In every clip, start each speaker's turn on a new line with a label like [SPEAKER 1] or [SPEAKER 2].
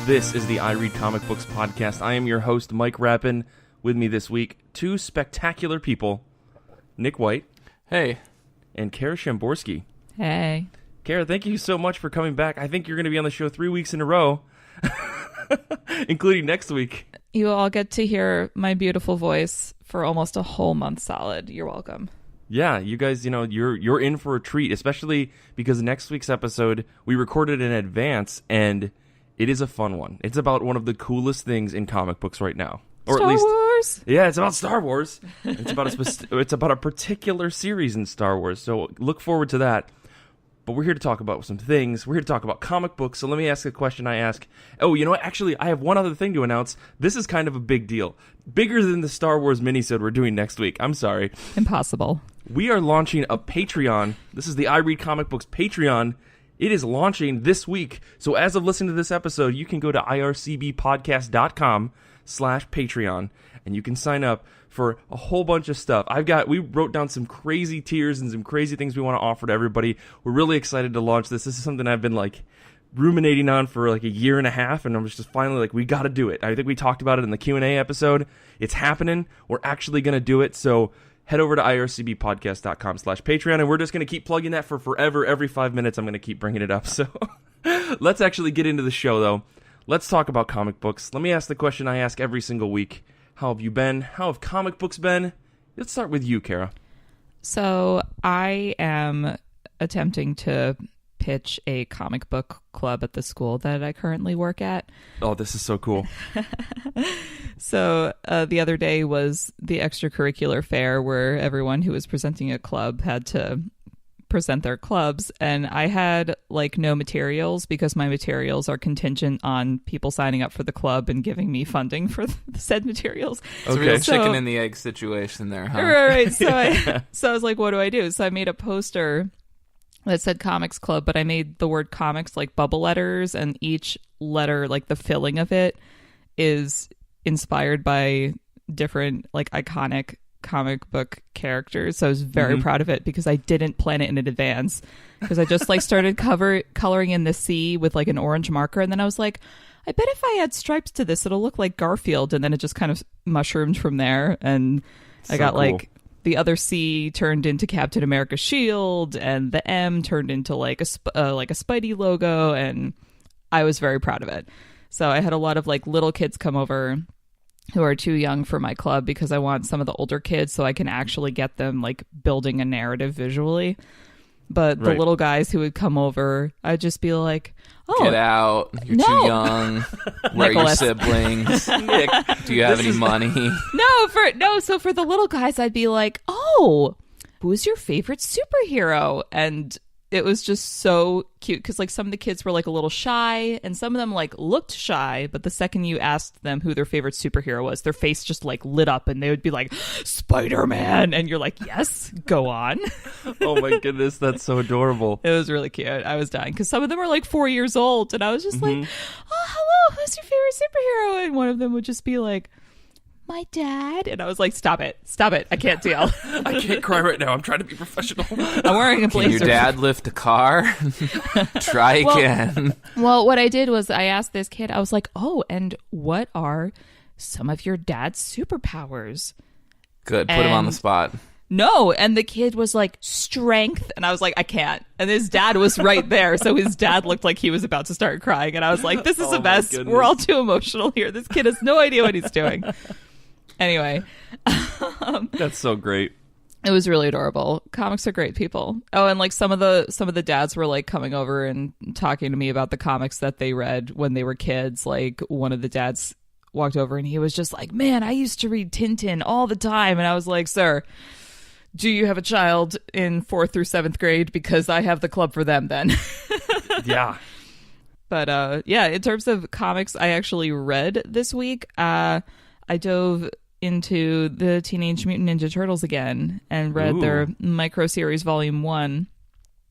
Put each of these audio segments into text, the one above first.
[SPEAKER 1] This is the I Read Comic Books podcast. I am your host, Mike Rappin. With me this week, two spectacular people, Nick White.
[SPEAKER 2] Hey.
[SPEAKER 1] And Kara Shamborski.
[SPEAKER 3] Hey.
[SPEAKER 1] Kara, thank you so much for coming back. I think you're going to be on the show 3 weeks in a row, including next week.
[SPEAKER 3] You all get to hear my beautiful voice for almost a whole month solid. You're welcome.
[SPEAKER 1] Yeah, you guys, you're in for a treat, especially because next week's episode, we recorded in advance, and it is a fun one. It's about one of the coolest things in comic books right now. Or
[SPEAKER 3] Star
[SPEAKER 1] at least,
[SPEAKER 3] Wars?
[SPEAKER 1] Yeah, it's about Star Wars. It's about a particular series in Star Wars, so look forward to that. But we're here to talk about some things. We're here to talk about comic books, so let me ask a question I ask. Oh, you know what? Actually, I have one other thing to announce. This is kind of a big deal. Bigger than the Star Wars minisode we're doing next week. I'm sorry.
[SPEAKER 3] Impossible.
[SPEAKER 1] We are launching a Patreon. This is the I Read Comic Books Patreon. It is launching this week. So as of listening to this episode, you can go to ircbpodcast.com/Patreon, and you can sign up for a whole bunch of stuff. We wrote down some crazy tiers and some crazy things we want to offer to everybody. We're really excited to launch this. This is something I've been ruminating on for a year and a half, and I was just finally we got to do it. I think we talked about it in the Q&A episode. It's happening. We're actually going to do it. So head over to ircbpodcast.com/Patreon, and we're just going to keep plugging that for forever. Every 5 minutes, I'm going to keep bringing it up. So let's actually get into the show, though. Let's talk about comic books. Let me ask the question I ask every single week. How have you been? How have comic books been? Let's start with you, Kara.
[SPEAKER 3] So I am attempting to pitch a comic book club at the school that I currently work at.
[SPEAKER 1] Oh, this is so cool.
[SPEAKER 3] So the other day was the extracurricular fair where everyone who was presenting a club had to present their clubs, and I had no materials because my materials are contingent on people signing up for the club and giving me funding for the said materials.
[SPEAKER 2] It's a real chicken and the egg situation there, huh?
[SPEAKER 3] Right. So I was like, what do I do? So I made a poster that said Comics Club, but I made the word comics bubble letters, and each letter, the filling of it, is inspired by different iconic comic book characters. So I was very proud of it because I didn't plan it in advance, because I just started coloring in the sea with an orange marker, and then I was like, I bet if I add stripes to this it'll look like Garfield, and then it just kind of mushroomed from there, and I got
[SPEAKER 1] cool.
[SPEAKER 3] The other C turned into Captain America's shield, and the M turned into a Spidey logo, and I was very proud of it. So I had a lot of little kids come over who are too young for my club because I want some of the older kids so I can actually get them building a narrative visually. But the little guys who would come over, I'd just be like, oh,
[SPEAKER 2] get out. You're too young. Where are your siblings? Nick, do you have any money?
[SPEAKER 3] So for the little guys, I'd be like, oh, who's your favorite superhero? And it was just so cute because some of the kids were a little shy, and some of them looked shy, but the second you asked them who their favorite superhero was, their face just lit up, and they would be like, Spider-Man, and you're like, yes, go on.
[SPEAKER 1] Oh my goodness, that's so adorable.
[SPEAKER 3] It was really cute. I was dying because some of them are 4 years old, and I was just like, oh, hello, who's your favorite superhero? And one of them would just be like, my dad. And I was like, stop it, I can't deal.
[SPEAKER 1] I can't cry right now, I'm trying to be professional.
[SPEAKER 3] I'm wearing a blazer.
[SPEAKER 2] Can your dad lift a car? Try again.
[SPEAKER 3] Well, what I did was I asked this kid, I was like, oh, and what are some of your dad's superpowers?
[SPEAKER 2] Good, put him on the spot.
[SPEAKER 3] No, and the kid was like, strength, and I was like, I can't. And his dad was right there, so his dad looked like he was about to start crying, and I was like, this is a mess. We're all too emotional here. This kid has no idea what he's doing. Anyway.
[SPEAKER 1] That's so great.
[SPEAKER 3] It was really adorable. Comics are great people. Oh, and some of the dads were coming over and talking to me about the comics that they read when they were kids. One of the dads walked over and he was just like, man, I used to read Tintin all the time. And I was like, sir, do you have a child in 4th through 7th grade? Because I have the club for them then.
[SPEAKER 1] Yeah.
[SPEAKER 3] But in terms of comics I actually read this week, I dove into the Teenage Mutant Ninja Turtles again and read their micro series Volume 1,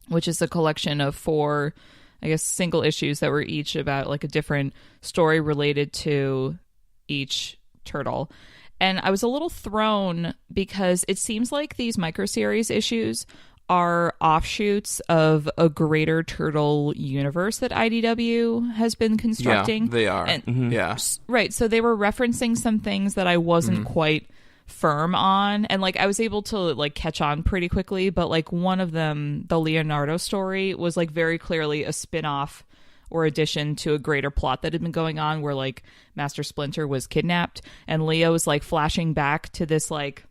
[SPEAKER 3] which is a collection of 4, I guess, single issues that were each about a different story related to each turtle. And I was a little thrown because it seems like these micro series issues are offshoots of a greater turtle universe that IDW has been constructing.
[SPEAKER 2] Yeah, they are.
[SPEAKER 3] And,
[SPEAKER 2] yeah.
[SPEAKER 3] Right. So they were referencing some things that I wasn't quite firm on, and like I was able to like catch on pretty quickly, but like one of them, the Leonardo story, was like very clearly a spin-off or addition to a greater plot that had been going on where like Master Splinter was kidnapped, and Leo was like flashing back to this like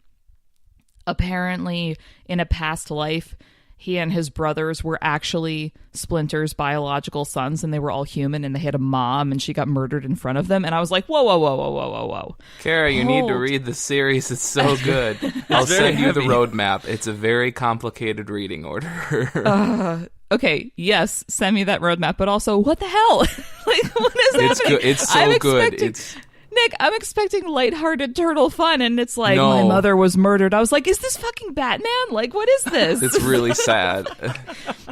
[SPEAKER 3] apparently in a past life he and his brothers were actually Splinter's biological sons, and they were all human, and they had a mom, and she got murdered in front of them. And I was like, whoa, whoa, whoa, whoa, whoa, whoa, whoa.
[SPEAKER 2] Kara, you need to read the series. It's so good. I'll send you the roadmap. It's a very complicated reading order.
[SPEAKER 3] Okay, yes, send me that roadmap, but also, what the hell? Like, what is happening?
[SPEAKER 2] Good. It's so good.
[SPEAKER 3] Nick, I'm expecting lighthearted turtle fun, and it's like,
[SPEAKER 2] No.
[SPEAKER 3] my mother was murdered. I was like, is this fucking Batman? Like, what is this?
[SPEAKER 2] It's really sad.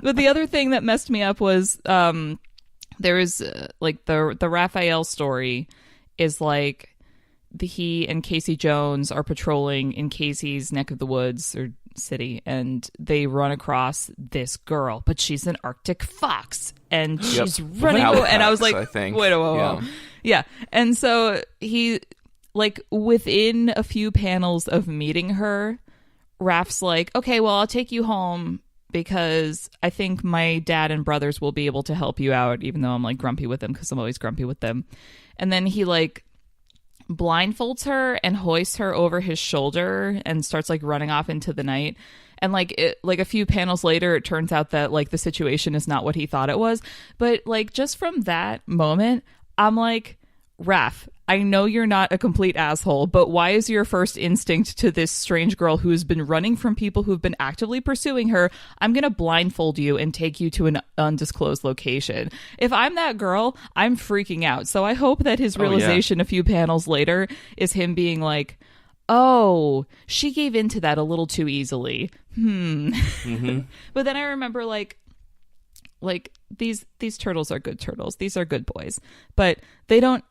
[SPEAKER 3] But the other thing that messed me up was there is like the Raphael story is like he and Casey Jones are patrolling in Casey's neck of the woods or city, and they run across this girl, but she's an Arctic fox, and she's running.
[SPEAKER 2] Halifax,
[SPEAKER 3] and I was like,
[SPEAKER 2] I think.
[SPEAKER 3] wait, whoa. Yeah. And so he, like, within a few panels of meeting her, Raph's like, okay, well, I'll take you home because I think my dad and brothers will be able to help you out, even though I'm, like, grumpy with them because I'm always grumpy with them. And then he, like, blindfolds her and hoists her over his shoulder and starts, like, running off into the night. And like a few panels later, it turns out that like the situation is not what he thought it was. But like just from that moment, I'm like, Raph, I know you're not a complete asshole, but why is your first instinct to this strange girl who has been running from people who've been actively pursuing her, I'm going to blindfold you and take you to an undisclosed location? If I'm that girl, I'm freaking out. So I hope that his realization a few panels later is him being like, oh, she gave into that a little too easily. But then I remember like these turtles are good turtles. These are good boys. But they don't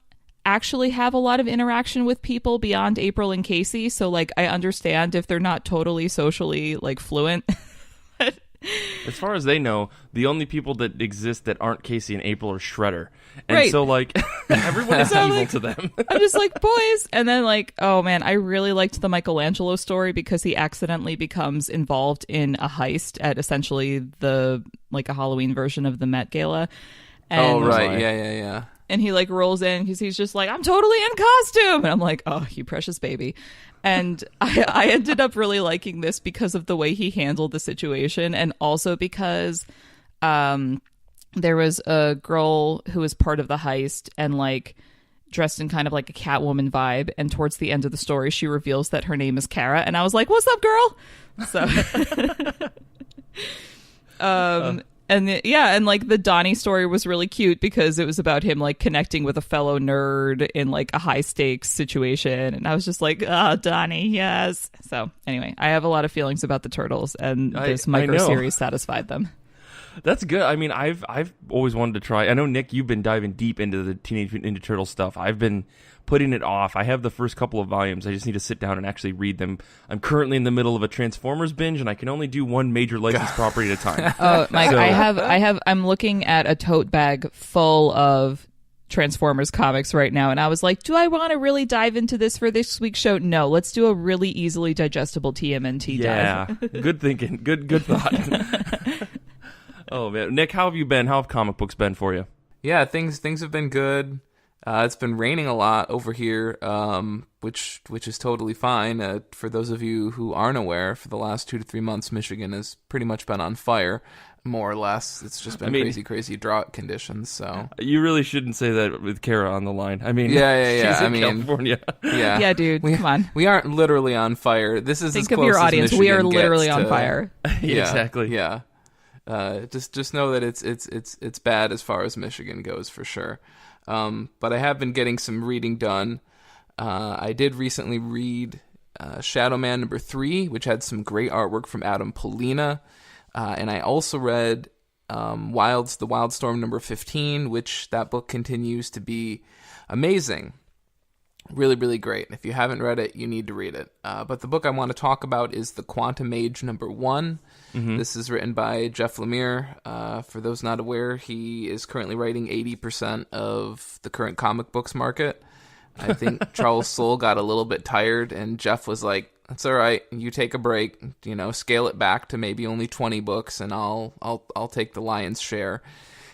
[SPEAKER 3] actually have a lot of interaction with people beyond April and Casey. So like I understand if they're not totally socially like fluent.
[SPEAKER 1] As far as they know, the only people that exist that aren't Casey and April are Shredder. And so, like, everyone is evil to them.
[SPEAKER 3] I'm just like, boys. And then, like, oh, man, I really liked the Michelangelo story because he accidentally becomes involved in a heist at essentially a Halloween version of the Met Gala. And,
[SPEAKER 2] Yeah.
[SPEAKER 3] And he, like, rolls in because he's just like, I'm totally in costume. And I'm like, oh, you precious baby. And I ended up really liking this because of the way he handled the situation, and also because there was a girl who was part of the heist and like dressed in kind of like a Catwoman vibe, and towards the end of the story she reveals that her name is Kara, and I was like, what's up, girl? So and like the Donnie story was really cute because it was about him like connecting with a fellow nerd in like a high stakes situation, and I was just like, Donnie, yes. So anyway, I have a lot of feelings about the turtles, and this micro series satisfied them.
[SPEAKER 1] That's good. I mean, I've always wanted to try. I know, Nick, you've been diving deep into the Teenage Mutant Ninja Turtle stuff. I've been putting it off. I have the first couple of volumes. I just need to sit down and actually read them. I'm currently in the middle of a Transformers binge, and I can only do one major licensed property at a time.
[SPEAKER 3] Oh, Mike, so, I'm looking at a tote bag full of Transformers comics right now, and I was like, do I want to really dive into this for this week's show? No, let's do a really easily digestible TMNT dive.
[SPEAKER 1] Yeah, good thinking. Good thought. Oh, man. Nick, how have you been? How have comic books been for you?
[SPEAKER 2] Yeah, things have been good. It's been raining a lot over here, which is totally fine. For those of you who aren't aware, for the last 2 to 3 months, Michigan has pretty much been on fire, more or less. It's just been crazy drought conditions. So
[SPEAKER 1] you really shouldn't say that with Kara on the line. I mean,
[SPEAKER 2] yeah.
[SPEAKER 1] She's in California.
[SPEAKER 3] Yeah, dude, come on.
[SPEAKER 2] We aren't literally on fire. This is
[SPEAKER 3] think
[SPEAKER 2] as
[SPEAKER 3] of your
[SPEAKER 2] close
[SPEAKER 3] audience.
[SPEAKER 2] As
[SPEAKER 3] we are
[SPEAKER 2] Michigan
[SPEAKER 3] literally
[SPEAKER 2] gets
[SPEAKER 3] on
[SPEAKER 2] to,
[SPEAKER 3] fire.
[SPEAKER 1] Yeah, exactly.
[SPEAKER 2] Yeah. Just know that it's bad as far as Michigan goes for sure. But I have been getting some reading done. I did recently read Shadow Man #3, which had some great artwork from Adam Polina. And I also read The Wildstorm #15, which that book continues to be amazing. Really, really great. If you haven't read it, you need to read it. But the book I want to talk about is The Quantum Age #1. This is written by Jeff Lemire. For those not aware, he is currently writing 80% of the current comic books market. I think Charles Soule got a little bit tired, and Jeff was like, "That's all right. You take a break. Scale it back to maybe only 20 books, and I'll take the lion's share."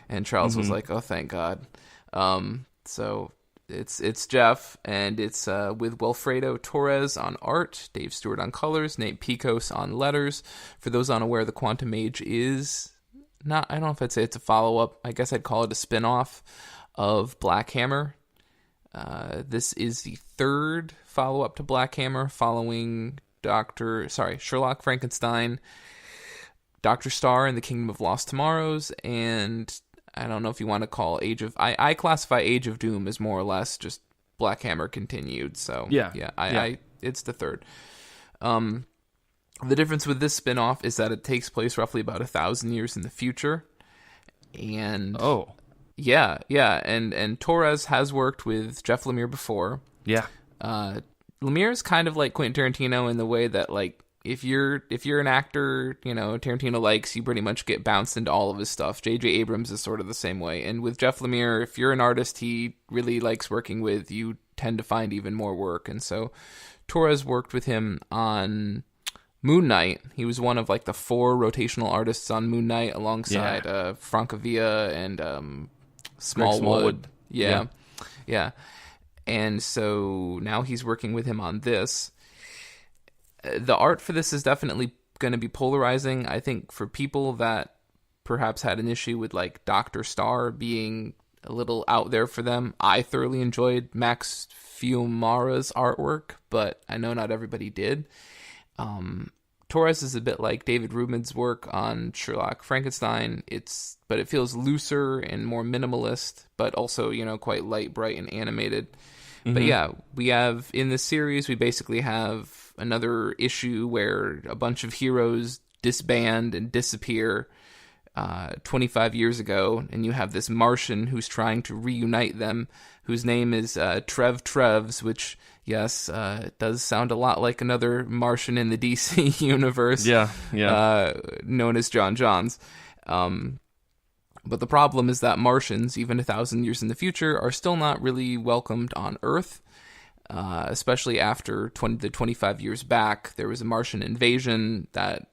[SPEAKER 2] And Charles was like, "Oh, thank God." So it's Jeff, and it's with Wilfredo Torres on art, Dave Stewart on colors, Nate Picos on letters. For those unaware, The Quantum Age is not, I don't know if I'd say it's a follow-up. I guess I'd call it a spin-off of Black Hammer. This is the third follow-up to Black Hammer, following Sherlock Frankenstein, Dr. Starr and the Kingdom of Lost Tomorrows, and I don't know if you want to call I classify Age of Doom as more or less just Black Hammer continued. So it's the third. The difference with this spin-off is that it takes place roughly about 1,000 years in the future. And and Torres has worked with Jeff Lemire before. Yeah. Lemire is kind of like Quentin Tarantino in the way that, like, if you're an actor, Tarantino likes, you pretty much get bounced into all of his stuff. J.J. Abrams is sort of the same way. And with Jeff Lemire, if you're an artist he really likes working with, you tend to find even more work. And so Torres worked with him on Moon Knight. He was one of, like, the 4 rotational artists on Moon Knight alongside Francavilla and Smallwood. Yeah. And so now he's working with him on this. The art for this is definitely going to be polarizing. I think for people that perhaps had an issue with, like, Dr. Starr being a little out there for them, I thoroughly enjoyed Max Fiumara's artwork, but I know not everybody did. Torres is a bit like David Rubin's work on Sherlock Frankenstein. But it feels looser and more minimalist, but also, quite light, bright, and animated. But yeah, we have, in this series, we basically have another issue where a bunch of heroes disband and disappear 25 years ago, and you have this Martian who's trying to reunite them, whose name is Trevs, which, yes, does sound a lot like another Martian in the DC universe. Known as John Johns. But the problem is that Martians, even 1,000 years in the future, are still not really welcomed on Earth, especially after the 25 years back. There was a Martian invasion that,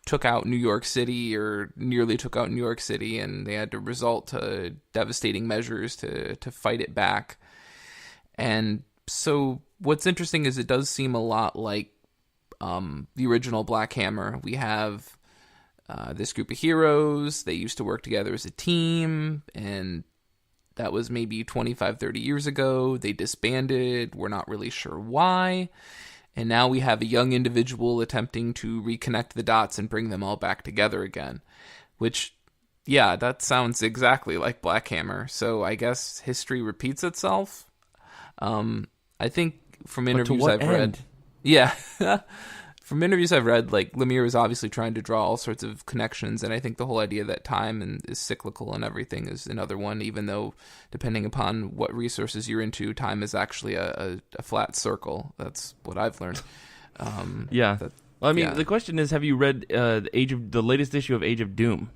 [SPEAKER 2] took out New York City, or nearly took out New York City, and they had to resort to devastating measures to fight it back. And so what's interesting is it does seem a lot like the original Black Hammer. We have this group of heroes. They used to work together as a team, and that was maybe 25, 30 years ago. They disbanded. We're not really sure why. And now we have a young individual attempting to reconnect the dots and bring them all back together again. Which, yeah, that sounds exactly like Black Hammer. So I guess history repeats itself. I think from interviews I've read... Yeah. From interviews I've read, like, Lemire is obviously trying to draw all sorts of connections, and I think the whole idea that time is cyclical and everything is another one, even though, depending upon what resources you're into, time is actually a flat circle. That's what I've learned.
[SPEAKER 1] The question is, have you read the latest issue of Age of Doom?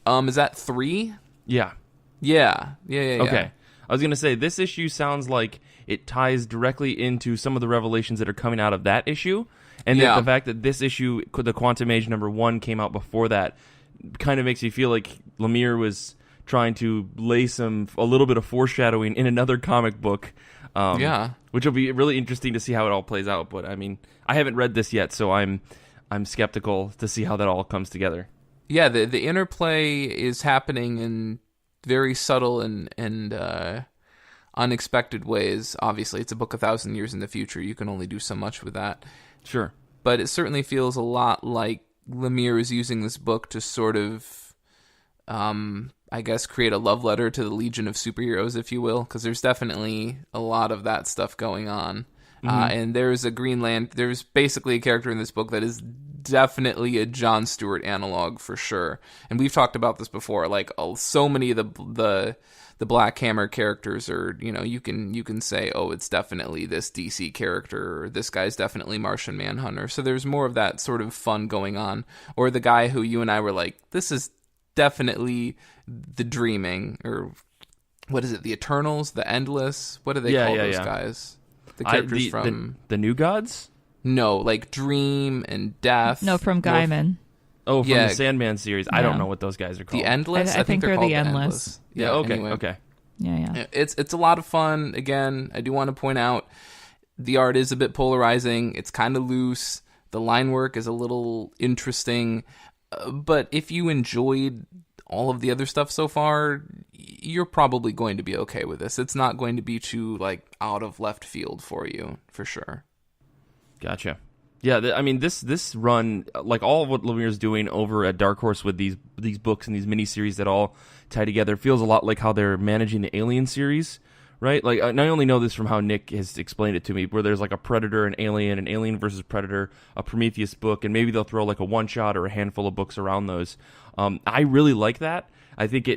[SPEAKER 2] Is that 3?
[SPEAKER 1] Yeah.
[SPEAKER 2] Yeah.
[SPEAKER 1] Okay. I was going to say, this issue sounds like it ties directly into some of the revelations that are coming out of that issue. And the fact that this issue, The Quantum Age #1, came out before that, kind of makes you feel like Lemire was trying to lay a little bit of foreshadowing in another comic book. Which will be really interesting to see how it all plays out. But I mean, I haven't read this yet, so I'm skeptical to see how that all comes together.
[SPEAKER 2] Yeah, the interplay is happening in very subtle and unexpected ways. Obviously, it's a book 1,000 years in the future. You can only do so much with that.
[SPEAKER 1] Sure.
[SPEAKER 2] But it certainly feels a lot like Lemire is using this book to sort of, I guess, create a love letter to the Legion of Superheroes, if you will, because there's definitely a lot of that stuff going on. And there's there's basically a character in this book that is definitely a Jon Stewart analog for sure. And we've talked about this before, like so many of the the Black Hammer characters are, you can say, oh, it's definitely this DC character, or this guy's definitely Martian Manhunter. So there's more of that sort of fun going on. Or the guy who you and I were like, this is definitely the Dreaming, or what is it, the Eternals, the Endless? What do they call those guys? The characters from
[SPEAKER 1] the New Gods?
[SPEAKER 2] No, like Dream and Death.
[SPEAKER 3] No, from Gaiman.
[SPEAKER 1] From the Sandman series. I don't know what those guys are called.
[SPEAKER 2] The Endless?
[SPEAKER 3] I think they're
[SPEAKER 2] called
[SPEAKER 3] the Endless.
[SPEAKER 1] Yeah, okay,
[SPEAKER 2] anyway.
[SPEAKER 1] okay.
[SPEAKER 3] Yeah.
[SPEAKER 2] It's a lot of fun. Again, I do want to point out the art is a bit polarizing. It's kind of loose. The line work is a little interesting. But if you enjoyed all of the other stuff so far, you're probably going to be okay with this. It's not going to be too out of left field for you, for sure.
[SPEAKER 1] Gotcha. Yeah, this run, like all of what Lemire's doing over at Dark Horse with these books and these miniseries that all tie together, feels a lot like how they're managing the Alien series, right? Like, I only know this from how Nick has explained it to me, where there's like a Predator, an Alien versus Predator, a Prometheus book, and maybe they'll throw like a one-shot or a handful of books around those. I really like that. I think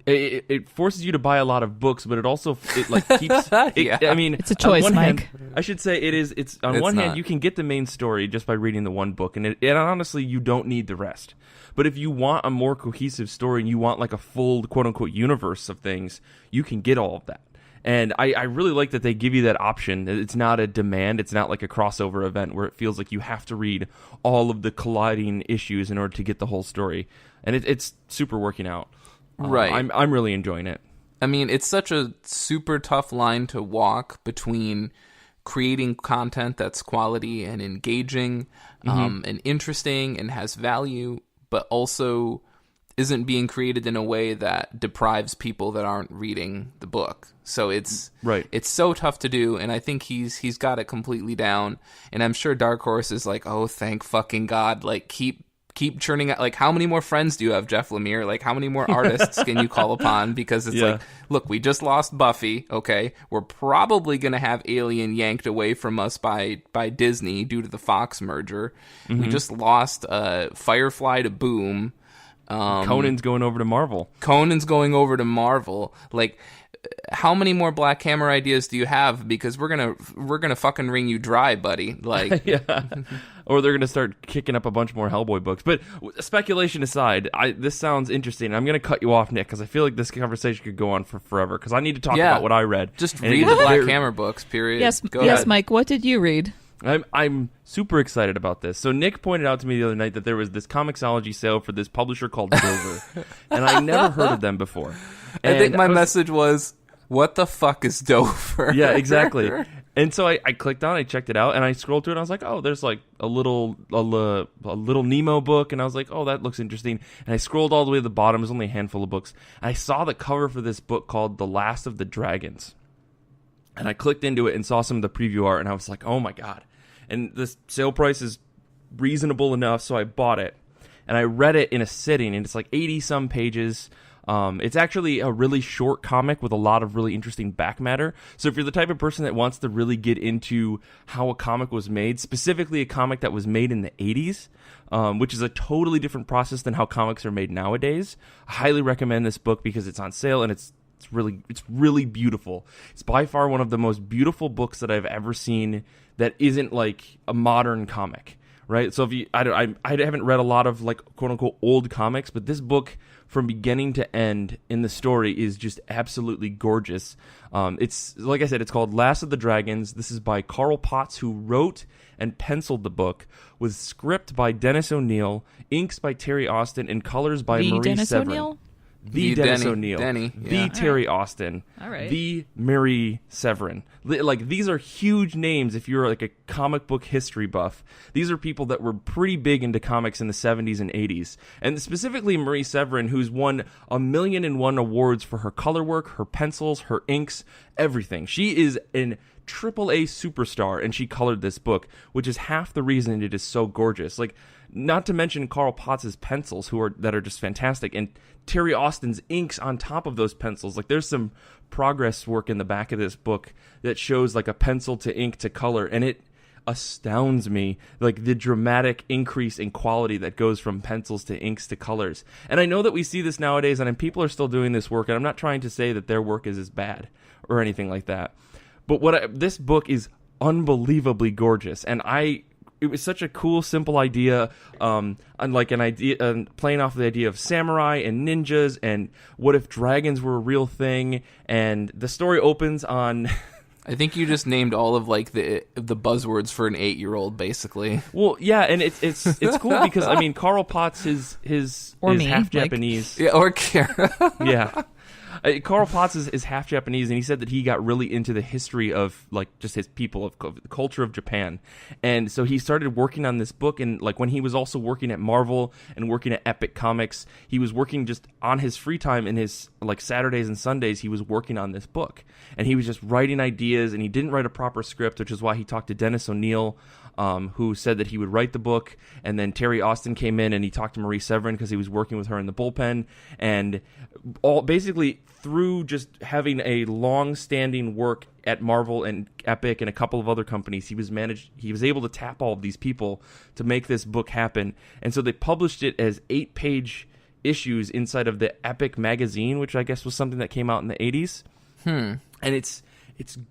[SPEAKER 1] it forces you to buy a lot of books, but it also keeps. I mean,
[SPEAKER 3] it's a choice,
[SPEAKER 1] on one
[SPEAKER 3] Mike.
[SPEAKER 1] hand, I should say it's on one hand you can get the main story just by reading the one book, and honestly you don't need the rest. But if you want a more cohesive story and you want like a full quote unquote universe of things, you can get all of that. And I really like that they give you that option. It's not a demand. It's not like a crossover event where it feels like you have to read all of the colliding issues in order to get the whole story. And it's super working out.
[SPEAKER 2] Right.
[SPEAKER 1] I'm really enjoying it.
[SPEAKER 2] I mean, it's such a super tough line to walk between creating content that's quality and engaging and interesting and has value, but also isn't being created in a way that deprives people that aren't reading the book. So it's so tough to do, and I think he's got it completely down. And I'm sure Dark Horse is like, oh, thank fucking God, like keep churning out. Like, how many more friends do you have, Jeff Lemire? Like, how many more artists can you call upon? Because it's like, look, we just lost Buffy. Okay, we're probably gonna have Alien yanked away from us by Disney due to the Fox merger. We just lost Firefly to Boom.
[SPEAKER 1] Conan's going over to Marvel. Like, how many more Black Hammer ideas do you have? Because we're gonna fucking wring you dry, buddy. Like, or they're gonna start kicking up a bunch more Hellboy books. But speculation aside, this sounds interesting. I'm gonna cut you off, Nick, because I feel like this conversation could go on for forever. Because I need to talk about what I read.
[SPEAKER 2] Just read the Black Hammer books. Period.
[SPEAKER 3] Yes,
[SPEAKER 2] Go ahead.
[SPEAKER 3] Mike. What did you read?
[SPEAKER 1] I'm super excited about this. So Nick pointed out to me the other night that there was this Comixology sale for this publisher called Dover, and I never heard of them before.
[SPEAKER 2] And I think my message was, what the fuck is Dover?
[SPEAKER 1] Yeah, exactly. And so I clicked on it, I checked it out, and I scrolled through it, and I was like, oh, there's like a little Nemo book, and I was like, oh, that looks interesting. And I scrolled all the way to the bottom, there's only a handful of books. And I saw the cover for this book called The Last of the Dragons. And I clicked into it and saw some of the preview art, and I was like, oh my God. And the sale price is reasonable enough, so I bought it. And I read it in a sitting, and it's like 80-some pages. It's actually a really short comic with a lot of really interesting back matter. So if you're the type of person that wants to really get into how a comic was made, specifically a comic that was made in the 80s, which is a totally different process than how comics are made nowadays, I highly recommend this book because it's on sale, and it's really beautiful. It's by far one of the most beautiful books that I've ever seen that isn't like a modern comic, right? So if I haven't read a lot of like quote unquote old comics, but this book from beginning to end in the story is just absolutely gorgeous. It's like I said, it's called Last of the Dragons. This is by Carl Potts, who wrote and penciled the book, with script by Dennis O'Neil, inks by Terry Austin, and colors by Marie Severin.
[SPEAKER 3] O'Neill?
[SPEAKER 1] The Dennis O'Neil, the Terry Austin, the Mary Severin. Like, these are huge names if you're like a comic book history buff. These are people that were pretty big into comics in the 70s and 80s. And specifically Marie Severin, who's won 1,000,001 awards for her color work, her pencils, her inks, everything. She is an AAA superstar, and she colored this book, which is half the reason it is so gorgeous. Like, not to mention Carl Potts' pencils, that are just fantastic, and Terry Austin's inks on top of those pencils. Like, there's some progress work in the back of this book that shows like a pencil to ink to color, and it astounds me, like the dramatic increase in quality that goes from pencils to inks to colors. And I know that we see this nowadays, and people are still doing this work, and I'm not trying to say that their work is as bad or anything like that. But this book is unbelievably gorgeous, and it was such a cool, simple idea, and like an idea, playing off the idea of samurai and ninjas, and what if dragons were a real thing. And the story opens on.
[SPEAKER 2] I think you just named all of like the buzzwords for an 8-year-old, basically.
[SPEAKER 1] Well, yeah, and it's cool because I mean, Carl Potts is half Japanese.
[SPEAKER 2] Yeah, or Kara.
[SPEAKER 1] Yeah. Carl Potts is half Japanese, and he said that he got really into the history of like just his people, of the culture of Japan. And so he started working on this book, and like when he was also working at Marvel and working at Epic Comics, he was working just on his free time in his like Saturdays and Sundays, he was working on this book. And he was just writing ideas, and he didn't write a proper script, which is why he talked to Dennis O'Neil, who said that he would write the book. And then Terry Austin came in and he talked to Marie Severin because he was working with her in the bullpen. And basically through just having a long-standing work at Marvel and Epic and a couple of other companies, he was able to tap all of these people to make this book happen. And so they published it as 8-page issues inside of the Epic magazine, which I guess was something that came out in the 80s. And it's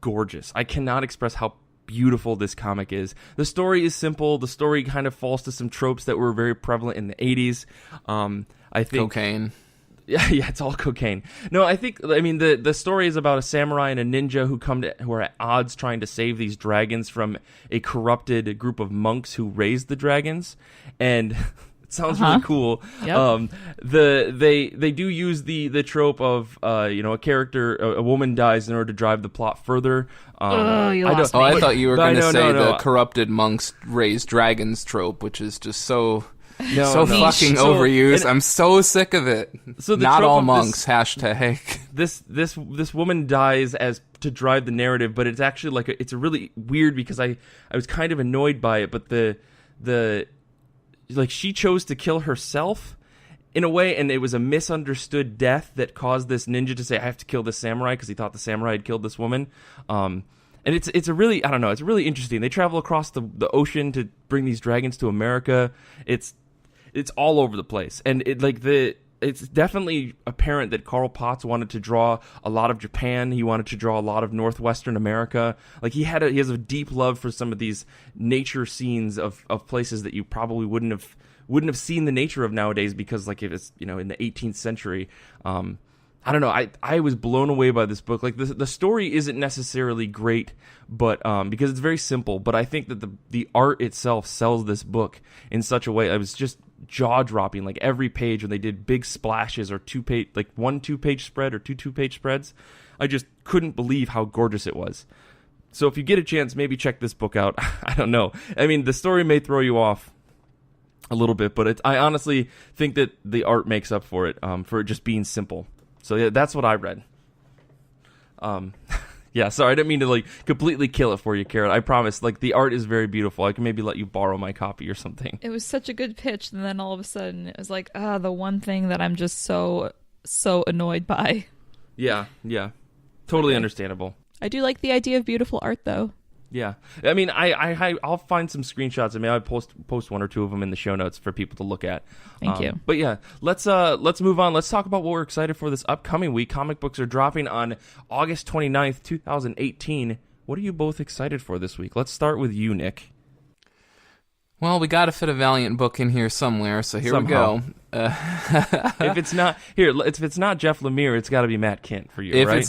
[SPEAKER 1] gorgeous. I cannot express how beautiful this comic is. The story is simple. The story kind of falls to some tropes that were very prevalent in the 80s. I think
[SPEAKER 2] cocaine.
[SPEAKER 1] Yeah, it's all cocaine. No, I mean the story is about a samurai and a ninja who are at odds trying to save these dragons from a corrupted group of monks who raised the dragons. And it sounds really cool.
[SPEAKER 3] Yep.
[SPEAKER 1] They do use the trope of a woman dies in order to drive the plot further.
[SPEAKER 3] You lost me.
[SPEAKER 2] I thought you were going to say the corrupted monks raise dragons trope, which is just so fucking overused. I'm so sick of it. So not all monks. Hashtag.
[SPEAKER 1] This woman dies as to drive the narrative, but it's actually like it's a really weird because I was kind of annoyed by it, but the like she chose to kill herself in a way, and it was a misunderstood death that caused this ninja to say, I have to kill this samurai because he thought the samurai had killed this woman. And it's a really, I don't know, it's really interesting. They travel across the ocean to bring these dragons to America. It's all over the place. And it's definitely apparent that Carl Potts wanted to draw a lot of Japan. He wanted to draw a lot of Northwestern America. Like he has a deep love for some of these nature scenes of places that you probably wouldn't have seen the nature of nowadays because like if it's in the 18th century. I don't know. I was blown away by this book. Like the story isn't necessarily great, but because it's very simple. But I think that the art itself sells this book in such a way. I was just jaw dropping. Like every page when they did big splashes or 2-page, like 1 2-page spread or 2 2-page spreads, I just couldn't believe how gorgeous it was. So if you get a chance, maybe check this book out. I don't know. I mean, the story may throw you off a little bit, but I honestly think that the art makes up for it just being simple. So yeah, that's what I read. Yeah, sorry, I didn't mean to like completely kill it for you, Kara. I promise. Like the art is very beautiful. I can maybe let you borrow my copy or something.
[SPEAKER 3] It was such a good pitch, and then all of a sudden it was like, the one thing that I'm just so annoyed by.
[SPEAKER 1] Yeah, totally understandable.
[SPEAKER 3] I do like the idea of beautiful art, though.
[SPEAKER 1] Yeah, I mean, I'll find some screenshots and maybe I'll post 1 or 2 of them in the show notes for people to look at.
[SPEAKER 3] Thank you.
[SPEAKER 1] But yeah, let's move on. Let's talk about what we're excited for this upcoming week. Comic books are dropping on August 29th, 2018. What are you both excited for this week? Let's start with you, Nick.
[SPEAKER 2] Well, we got to fit a Valiant book in here somewhere, so here
[SPEAKER 1] Somehow.
[SPEAKER 2] we go.
[SPEAKER 1] If it's not Jeff Lemire, it's got to be Matt Kint for you, right?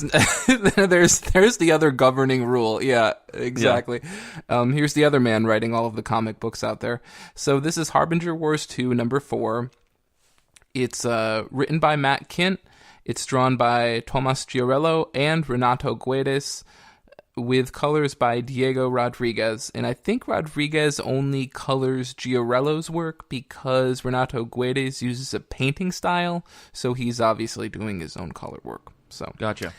[SPEAKER 2] There's the other governing rule. Yeah, exactly. Yeah. Here's the other man writing all of the comic books out there. So this is Harbinger Wars 2, number 4. It's written by Matt Kint. It's drawn by Tomas Giorello and Renato Guedes, with colors by Diego Rodriguez. And I think Rodriguez only colors Giorello's work because Renato Guedes uses a painting style, so he's obviously doing his own color work. So
[SPEAKER 1] Gotcha.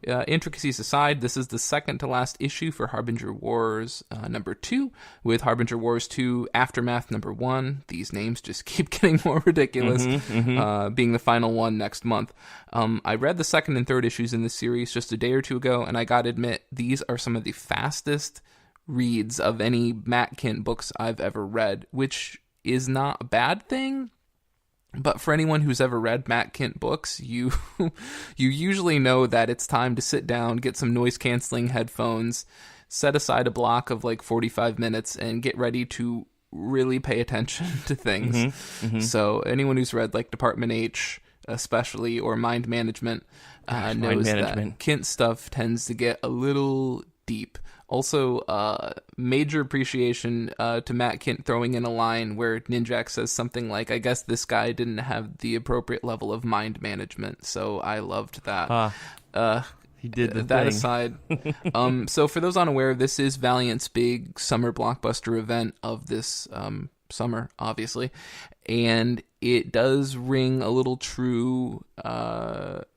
[SPEAKER 2] Intricacies aside, this is the second to last issue for Harbinger Wars number 2, with Harbinger Wars 2 Aftermath number 1. These names just keep getting more ridiculous, being the final one next month. I read the second and third issues in this series just a day or two ago, and I gotta admit, these are some of the fastest reads of any Matt Kindt books I've ever read, which is not a bad thing. But for anyone who's ever read Matt Kindt books, you usually know that it's time to sit down, get some noise-canceling headphones, set aside a block of like 45 minutes, and get ready to really pay attention to things. So anyone who's read like Department H, especially, or Mind Management, knows that Kindt stuff tends to get a little deep. Also, major appreciation to Matt Kindt throwing in a line where Ninjak says something like, I guess this guy didn't have the appropriate level of mind management, so I loved that.
[SPEAKER 1] He did the
[SPEAKER 2] that
[SPEAKER 1] thing.
[SPEAKER 2] aside. So for those unaware, this is Valiant's big summer blockbuster event of this summer, obviously. And it does ring a little true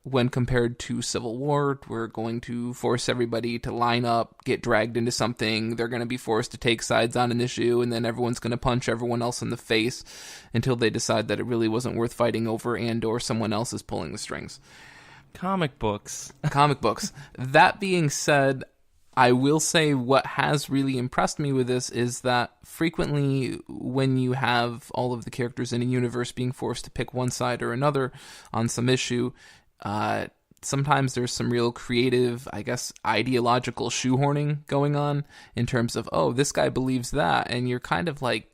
[SPEAKER 2] when compared to Civil War. We're going to force everybody to line up, get dragged into something. They're going to be forced to take sides on an issue, and then everyone's going to punch everyone else in the face until they decide that it really wasn't worth fighting over, and or someone else is pulling the strings.
[SPEAKER 1] Comic books.
[SPEAKER 2] Comic books. That being said, I will say what has really impressed me with this is that frequently when you have all of the characters in a universe being forced to pick one side or another on some issue, sometimes there's some real creative, I guess, ideological shoehorning going on in terms of, oh, this guy believes that, and you're kind of like,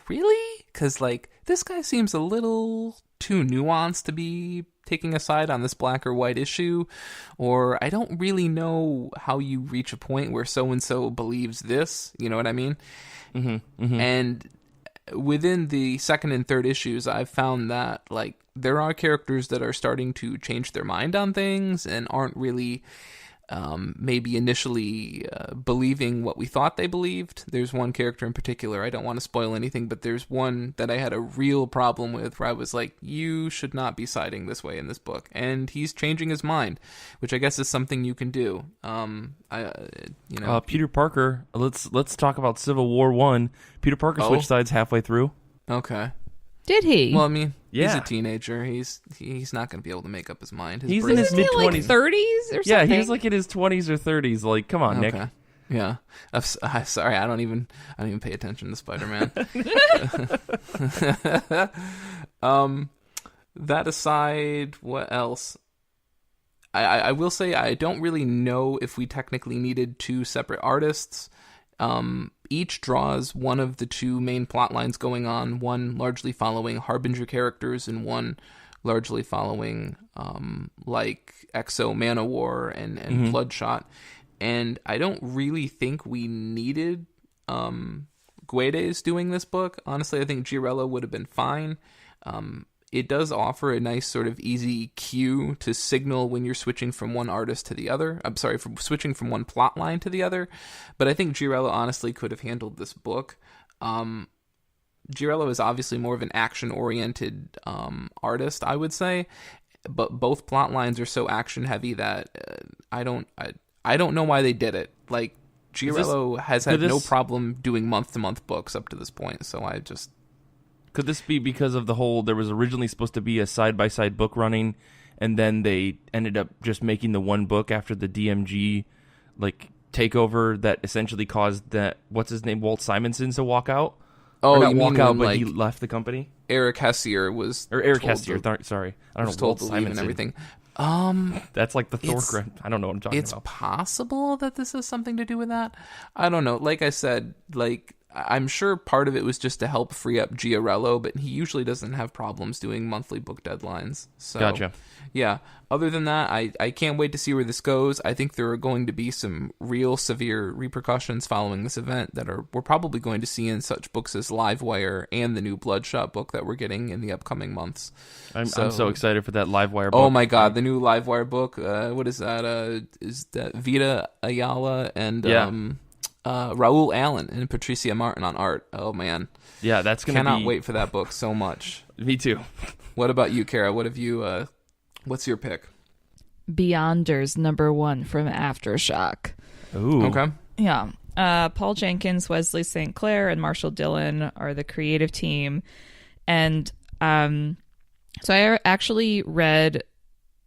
[SPEAKER 2] really? Because, like, this guy seems a little too nuanced to be taking a side on this black or white issue, or I don't really know how you reach a point where so-and-so believes this, you know what I mean? And within the second and third issues, I've found that, like, there are characters that are starting to change their mind on things and aren't really maybe initially believing what we thought they believed. There's one character in particular, I don't want to spoil anything, but there's one that I had a real problem with where I was like, you should not be siding this way in this book. And he's changing his mind, which I guess is something you can do.
[SPEAKER 1] Peter Parker, let's talk about Civil War 1. Peter Parker switched sides halfway through.
[SPEAKER 2] Okay.
[SPEAKER 3] Did he?
[SPEAKER 2] Well, I mean,
[SPEAKER 1] yeah.
[SPEAKER 2] He's a teenager. He's not going to be able to make up his mind.
[SPEAKER 1] He's in his
[SPEAKER 3] Isn't he
[SPEAKER 1] mid-20s.
[SPEAKER 3] like 30s or something?
[SPEAKER 1] Yeah, he's like in his 20s or 30s. Like, come on, Nick.
[SPEAKER 2] Yeah. Sorry, I don't even pay attention to Spider-Man. That aside, what else? I will say I don't really know if we technically needed two separate artists. Each draws one of the two main plot lines going on, one largely following Harbinger characters and one largely following like Exo Manowar and Bloodshot. And I don't really think we needed Guedes doing this book. Honestly, I think Giarello would have been fine. It does offer a nice sort of easy cue to signal when you're switching from one artist to the other. I'm sorry, from switching from one plot line to the other. But I think Giarello honestly could have handled this book. Giarello is obviously more of an action-oriented artist, I would say. But both plot lines are so action-heavy that I don't know why they did it. Like, Giarello has had no problem doing month-to-month books up to this point, so I just...
[SPEAKER 1] Could this be because of the whole, there was originally supposed to be a side-by-side book running, and then they ended up just making the one book after the DMG, like, takeover that essentially caused that, what's his name, Walt Simonson to walk out?
[SPEAKER 2] Oh,
[SPEAKER 1] not
[SPEAKER 2] you
[SPEAKER 1] walk
[SPEAKER 2] mean
[SPEAKER 1] out,
[SPEAKER 2] when,
[SPEAKER 1] but
[SPEAKER 2] like,
[SPEAKER 1] he left the company?
[SPEAKER 2] Eric Hessier was...
[SPEAKER 1] Or Eric Hessier, sorry. I don't know,
[SPEAKER 2] told
[SPEAKER 1] Walt
[SPEAKER 2] to leave and
[SPEAKER 1] Simonson.
[SPEAKER 2] everything.
[SPEAKER 1] That's like the Thor I don't know what I'm talking
[SPEAKER 2] it's
[SPEAKER 1] about.
[SPEAKER 2] It's possible that this has something to do with that. I don't know. Like I said, like, I'm sure part of it was just to help free up Giarello, but he usually doesn't have problems doing monthly book deadlines. So,
[SPEAKER 1] Gotcha.
[SPEAKER 2] Yeah. Other than that, I can't wait to see where this goes. I think there are going to be some real severe repercussions following this event that we're probably going to see in such books as Livewire and the new Bloodshot book that we're getting in the upcoming months.
[SPEAKER 1] I'm so excited for that Livewire book.
[SPEAKER 2] Oh my God, the new Livewire book. What is that? Is that Vita Ayala and Raul Allen and Patricia Martin on art? Oh man.
[SPEAKER 1] Yeah, that's going to be...
[SPEAKER 2] Cannot wait for that book so much.
[SPEAKER 1] Me too.
[SPEAKER 2] What about you, Kara? What have you... what's your pick?
[SPEAKER 3] Beyonders #1 from Aftershock.
[SPEAKER 1] Ooh.
[SPEAKER 2] Okay.
[SPEAKER 3] Yeah. Paul Jenkins, Wesley St. Clair, and Marshall Dillon are the creative team. And so I actually read,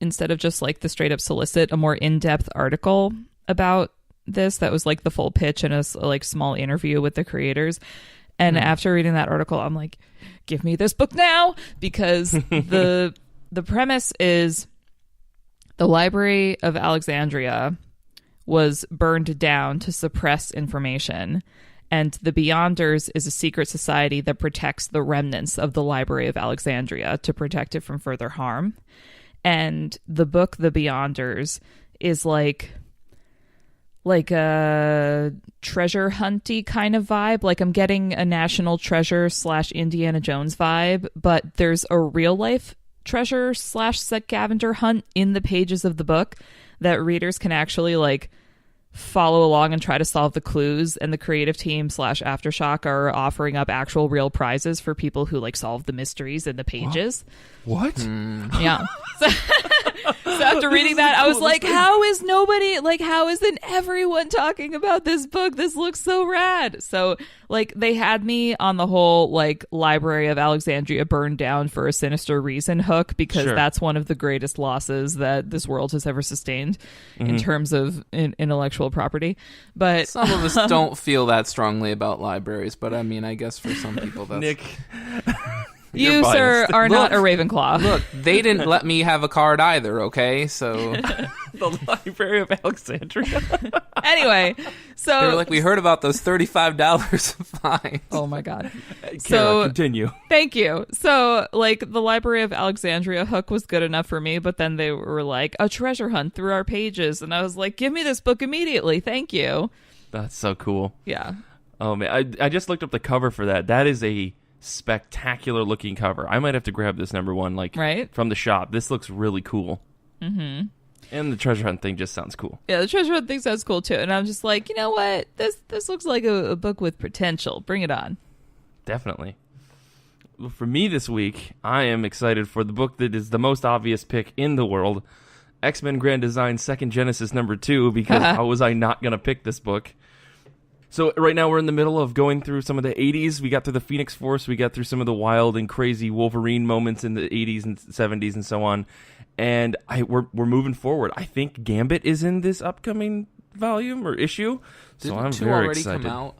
[SPEAKER 3] instead of just like the straight up solicit, a more in-depth article about this that was like the full pitch and a like small interview with the creators. And after reading that article, I'm like, give me this book now, because the premise is the Library of Alexandria was burned down to suppress information, and the Beyonders is a secret society that protects the remnants of the Library of Alexandria to protect it from further harm. And the book The Beyonders is like a treasure hunty kind of vibe. Like, I'm getting a National Treasure / Indiana Jones vibe, but there's a real life treasure / scavenger hunt in the pages of the book that readers can actually like follow along and try to solve the clues. And the creative team / Aftershock are offering up actual real prizes for people who like solve the mysteries in the pages.
[SPEAKER 1] What?
[SPEAKER 3] Yeah. So after reading that, I was like, how isn't everyone talking about this book? This looks so rad. So like, they had me on the whole like Library of Alexandria burned down for a sinister reason hook, because that's one of the greatest losses that this world has ever sustained in terms of intellectual property. But
[SPEAKER 2] some of us don't feel that strongly about libraries, but I mean, I guess for some people that's...
[SPEAKER 1] Nick...
[SPEAKER 3] You, sir, are not a Ravenclaw.
[SPEAKER 2] Look, they didn't let me have a card either, okay? So...
[SPEAKER 1] The Library of Alexandria.
[SPEAKER 3] Anyway, so...
[SPEAKER 2] They were like, we heard about those $35 fines.
[SPEAKER 3] Oh, my God.
[SPEAKER 1] Kara, continue.
[SPEAKER 3] Thank you. So, like, the Library of Alexandria hook was good enough for me, but then they were like, a treasure hunt through our pages. And I was like, give me this book immediately. Thank you.
[SPEAKER 1] That's so cool.
[SPEAKER 3] Yeah.
[SPEAKER 1] Oh, man. I just looked up the cover for that. That is a spectacular looking cover. I might have to grab this number one, like, from the shop. This looks really cool. Mm-hmm. And the treasure hunt thing just sounds cool.
[SPEAKER 3] Yeah, the treasure hunt thing sounds cool too. And I'm just like, you know what? This looks like a book with potential. Bring it on.
[SPEAKER 1] Definitely. Well, for me this week, I am excited for the book that is the most obvious pick in the world, X-Men Grand Design Second Genesis number 2, because how was I not going to pick this book? So right now we're in the middle of going through some of the 80s. We got through the Phoenix Force. We got through some of the wild and crazy Wolverine moments in the 80s and 70s and so on. And we're moving forward. I think Gambit is in this upcoming volume or issue. So I'm very excited. Come out?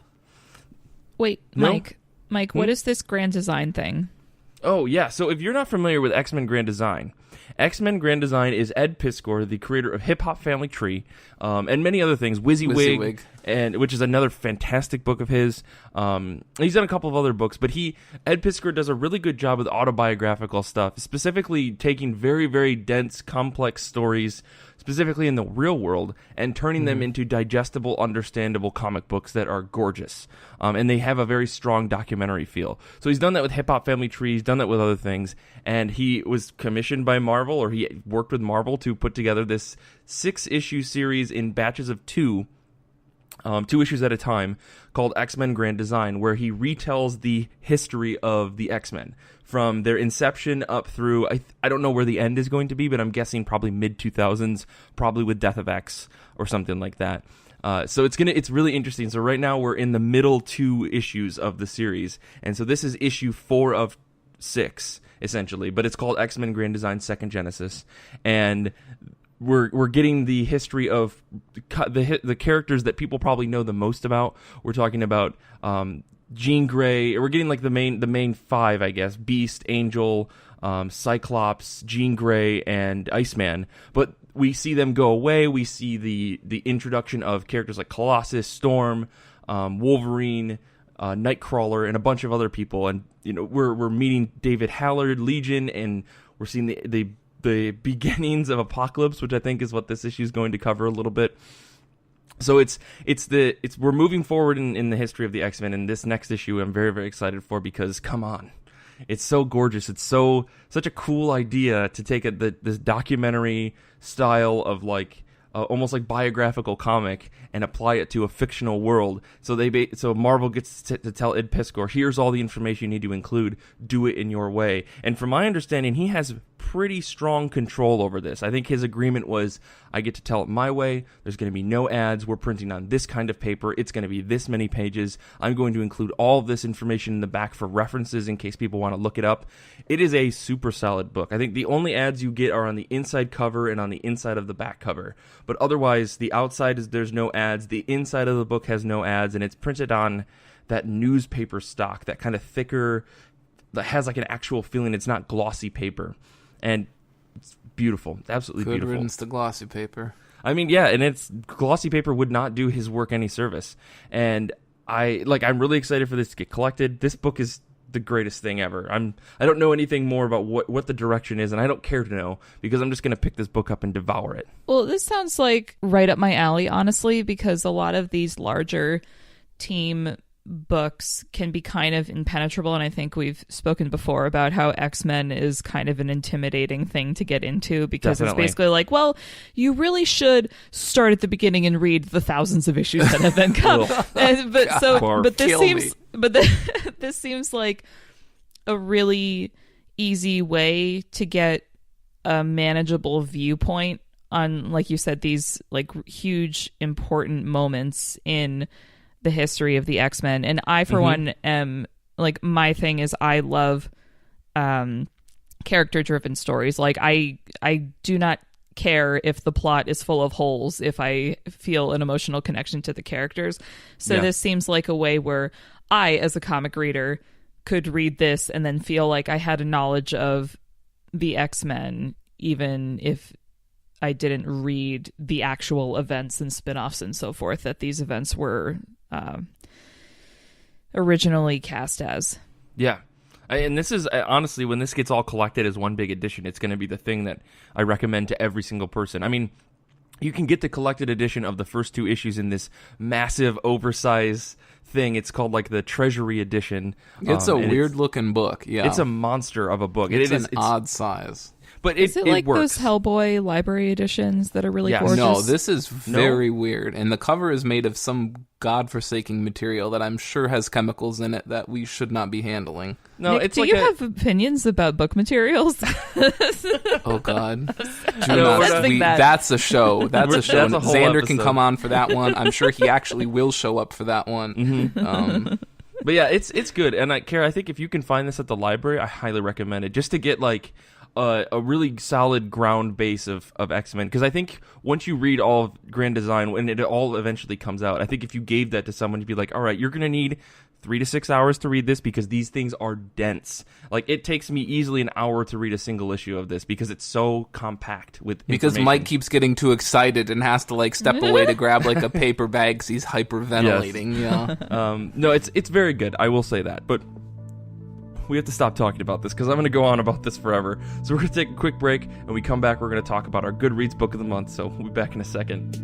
[SPEAKER 3] Wait, no? Mike, what is this Grand Design thing?
[SPEAKER 1] Oh, yeah. So if you're not familiar with X-Men Grand Design, X-Men Grand Design is Ed Piskor, the creator of Hip Hop Family Tree, and many other things. WYSIWYG, and which is another fantastic book of his. He's done a couple of other books, but Ed Piskor does a really good job with autobiographical stuff, specifically taking very, very dense, complex stories, specifically in the real world, and turning them into digestible, understandable comic books that are gorgeous. And they have a very strong documentary feel. So he's done that with Hip Hop Family Tree, he's done that with other things, and he was commissioned by Marvel, or he worked with Marvel to put together this 6-issue series in batches of 2 issues at a time, called X-Men Grand Design, where he retells the history of the X-Men from their inception up through, I don't know where the end is going to be, but I'm guessing probably mid-2000s, probably with Death of X or something like that. So it's really interesting. So right now we're in the middle 2 issues of the series, and so this is issue 4 of 6 essentially, but it's called X-Men Grand Design Second Genesis, and we're getting the history of the characters that people probably know the most about. We're talking about Jean Grey. We're getting like the main 5, I guess: Beast, Angel, Cyclops, Jean Grey, and Iceman. But we see them go away. We see the introduction of characters like Colossus, Storm, Wolverine, Nightcrawler, and a bunch of other people. And we're meeting David Hallard, Legion, and we're seeing the beginnings of Apocalypse, which I think is what this issue is going to cover a little bit. So we're moving forward in the history of the X-Men, and this next issue I'm very, very excited for, because come on, it's so gorgeous. It's such a cool idea to take this documentary style of like almost like biographical comic and apply it to a fictional world. So Marvel gets to tell Ed Piskor, here's all the information you need to include, do it in your way. And from my understanding, he has pretty strong control over this. I think his agreement was, I get to tell it my way. There's going to be no ads. We're printing on this kind of paper. It's going to be this many pages. I'm going to include all of this information in the back for references in case people want to look it up. It is a super solid book. I think the only ads you get are on the inside cover and on the inside of the back cover. But otherwise, the outside is there's no ads. The inside of the book has no ads, and it's printed on that newspaper stock, that kind of thicker, that has like an actual feeling. It's not glossy paper. And it's beautiful. It's absolutely beautiful.
[SPEAKER 2] Good riddance to glossy paper.
[SPEAKER 1] I mean, yeah, and it's glossy paper would not do his work any service. And I'm really excited for this to get collected. This book is the greatest thing ever. I don't know anything more about what the direction is, and I don't care to know, because I'm just going to pick this book up and devour it.
[SPEAKER 3] Well, this sounds like right up my alley, honestly, because a lot of these larger team books can be kind of impenetrable, and I think we've spoken before about how XMen is kind of an intimidating thing to get into, because Definitely. It's basically like, well, you really should start at the beginning and read the thousands of issues that have been come. This seems like a really easy way to get a manageable viewpoint on, like you said, these like huge important moments in the history of the X-Men. And I, for one, am like, my thing is I love character-driven stories. Like I do not care if the plot is full of holes if I feel an emotional connection to the characters. So This seems like a way where I, as a comic reader, could read this and then feel like I had a knowledge of the X-Men, even if I didn't read the actual events and spin-offs and so forth that these events were originally cast as.
[SPEAKER 1] Yeah. And this is, honestly, when this gets all collected as one big edition, it's going to be the thing that I recommend to every single person. I mean, you can get the collected edition of the first 2 issues in this massive, oversized thing. It's called like the Treasury Edition.
[SPEAKER 2] It's a weird-looking book, yeah.
[SPEAKER 1] It's a monster of a book.
[SPEAKER 2] It's odd size.
[SPEAKER 1] But
[SPEAKER 3] is it like
[SPEAKER 1] works.
[SPEAKER 3] those Hellboy library editions that are really gorgeous?
[SPEAKER 2] No, this is very weird. And the cover is made of some godforsaken material that I'm sure has chemicals in it that we should not be handling.
[SPEAKER 1] No,
[SPEAKER 3] Nick,
[SPEAKER 1] it's
[SPEAKER 3] do
[SPEAKER 1] like
[SPEAKER 3] you have opinions about book materials?
[SPEAKER 2] Oh, God. That's a show. That's a show.
[SPEAKER 1] That's a whole
[SPEAKER 2] Xander
[SPEAKER 1] episode.
[SPEAKER 2] can come on for that one. I'm sure he actually will show up for that one.
[SPEAKER 1] But yeah, it's good. And Kara, I think if you can find this at the library, I highly recommend it, just to get like a really solid ground base of X-Men. Because I think once you read all of Grand Design, when it all eventually comes out, I think if you gave that to someone, you'd be like, all right, you're going to need 3 to 6 hours to read this, because these things are dense. Like, it takes me easily an hour to read a single issue of this, because it's so compact with
[SPEAKER 2] Because Mike keeps getting too excited and has to like step away to grab like a paper bag because he's hyperventilating.
[SPEAKER 1] Yes. Yeah. No, it's very good. I will say that. But we have to stop talking about this, because I'm going to go on about this forever. So we're going to take a quick break, and when we come back, we're going to talk about our Goodreads Book of the Month. So we'll be back in a second.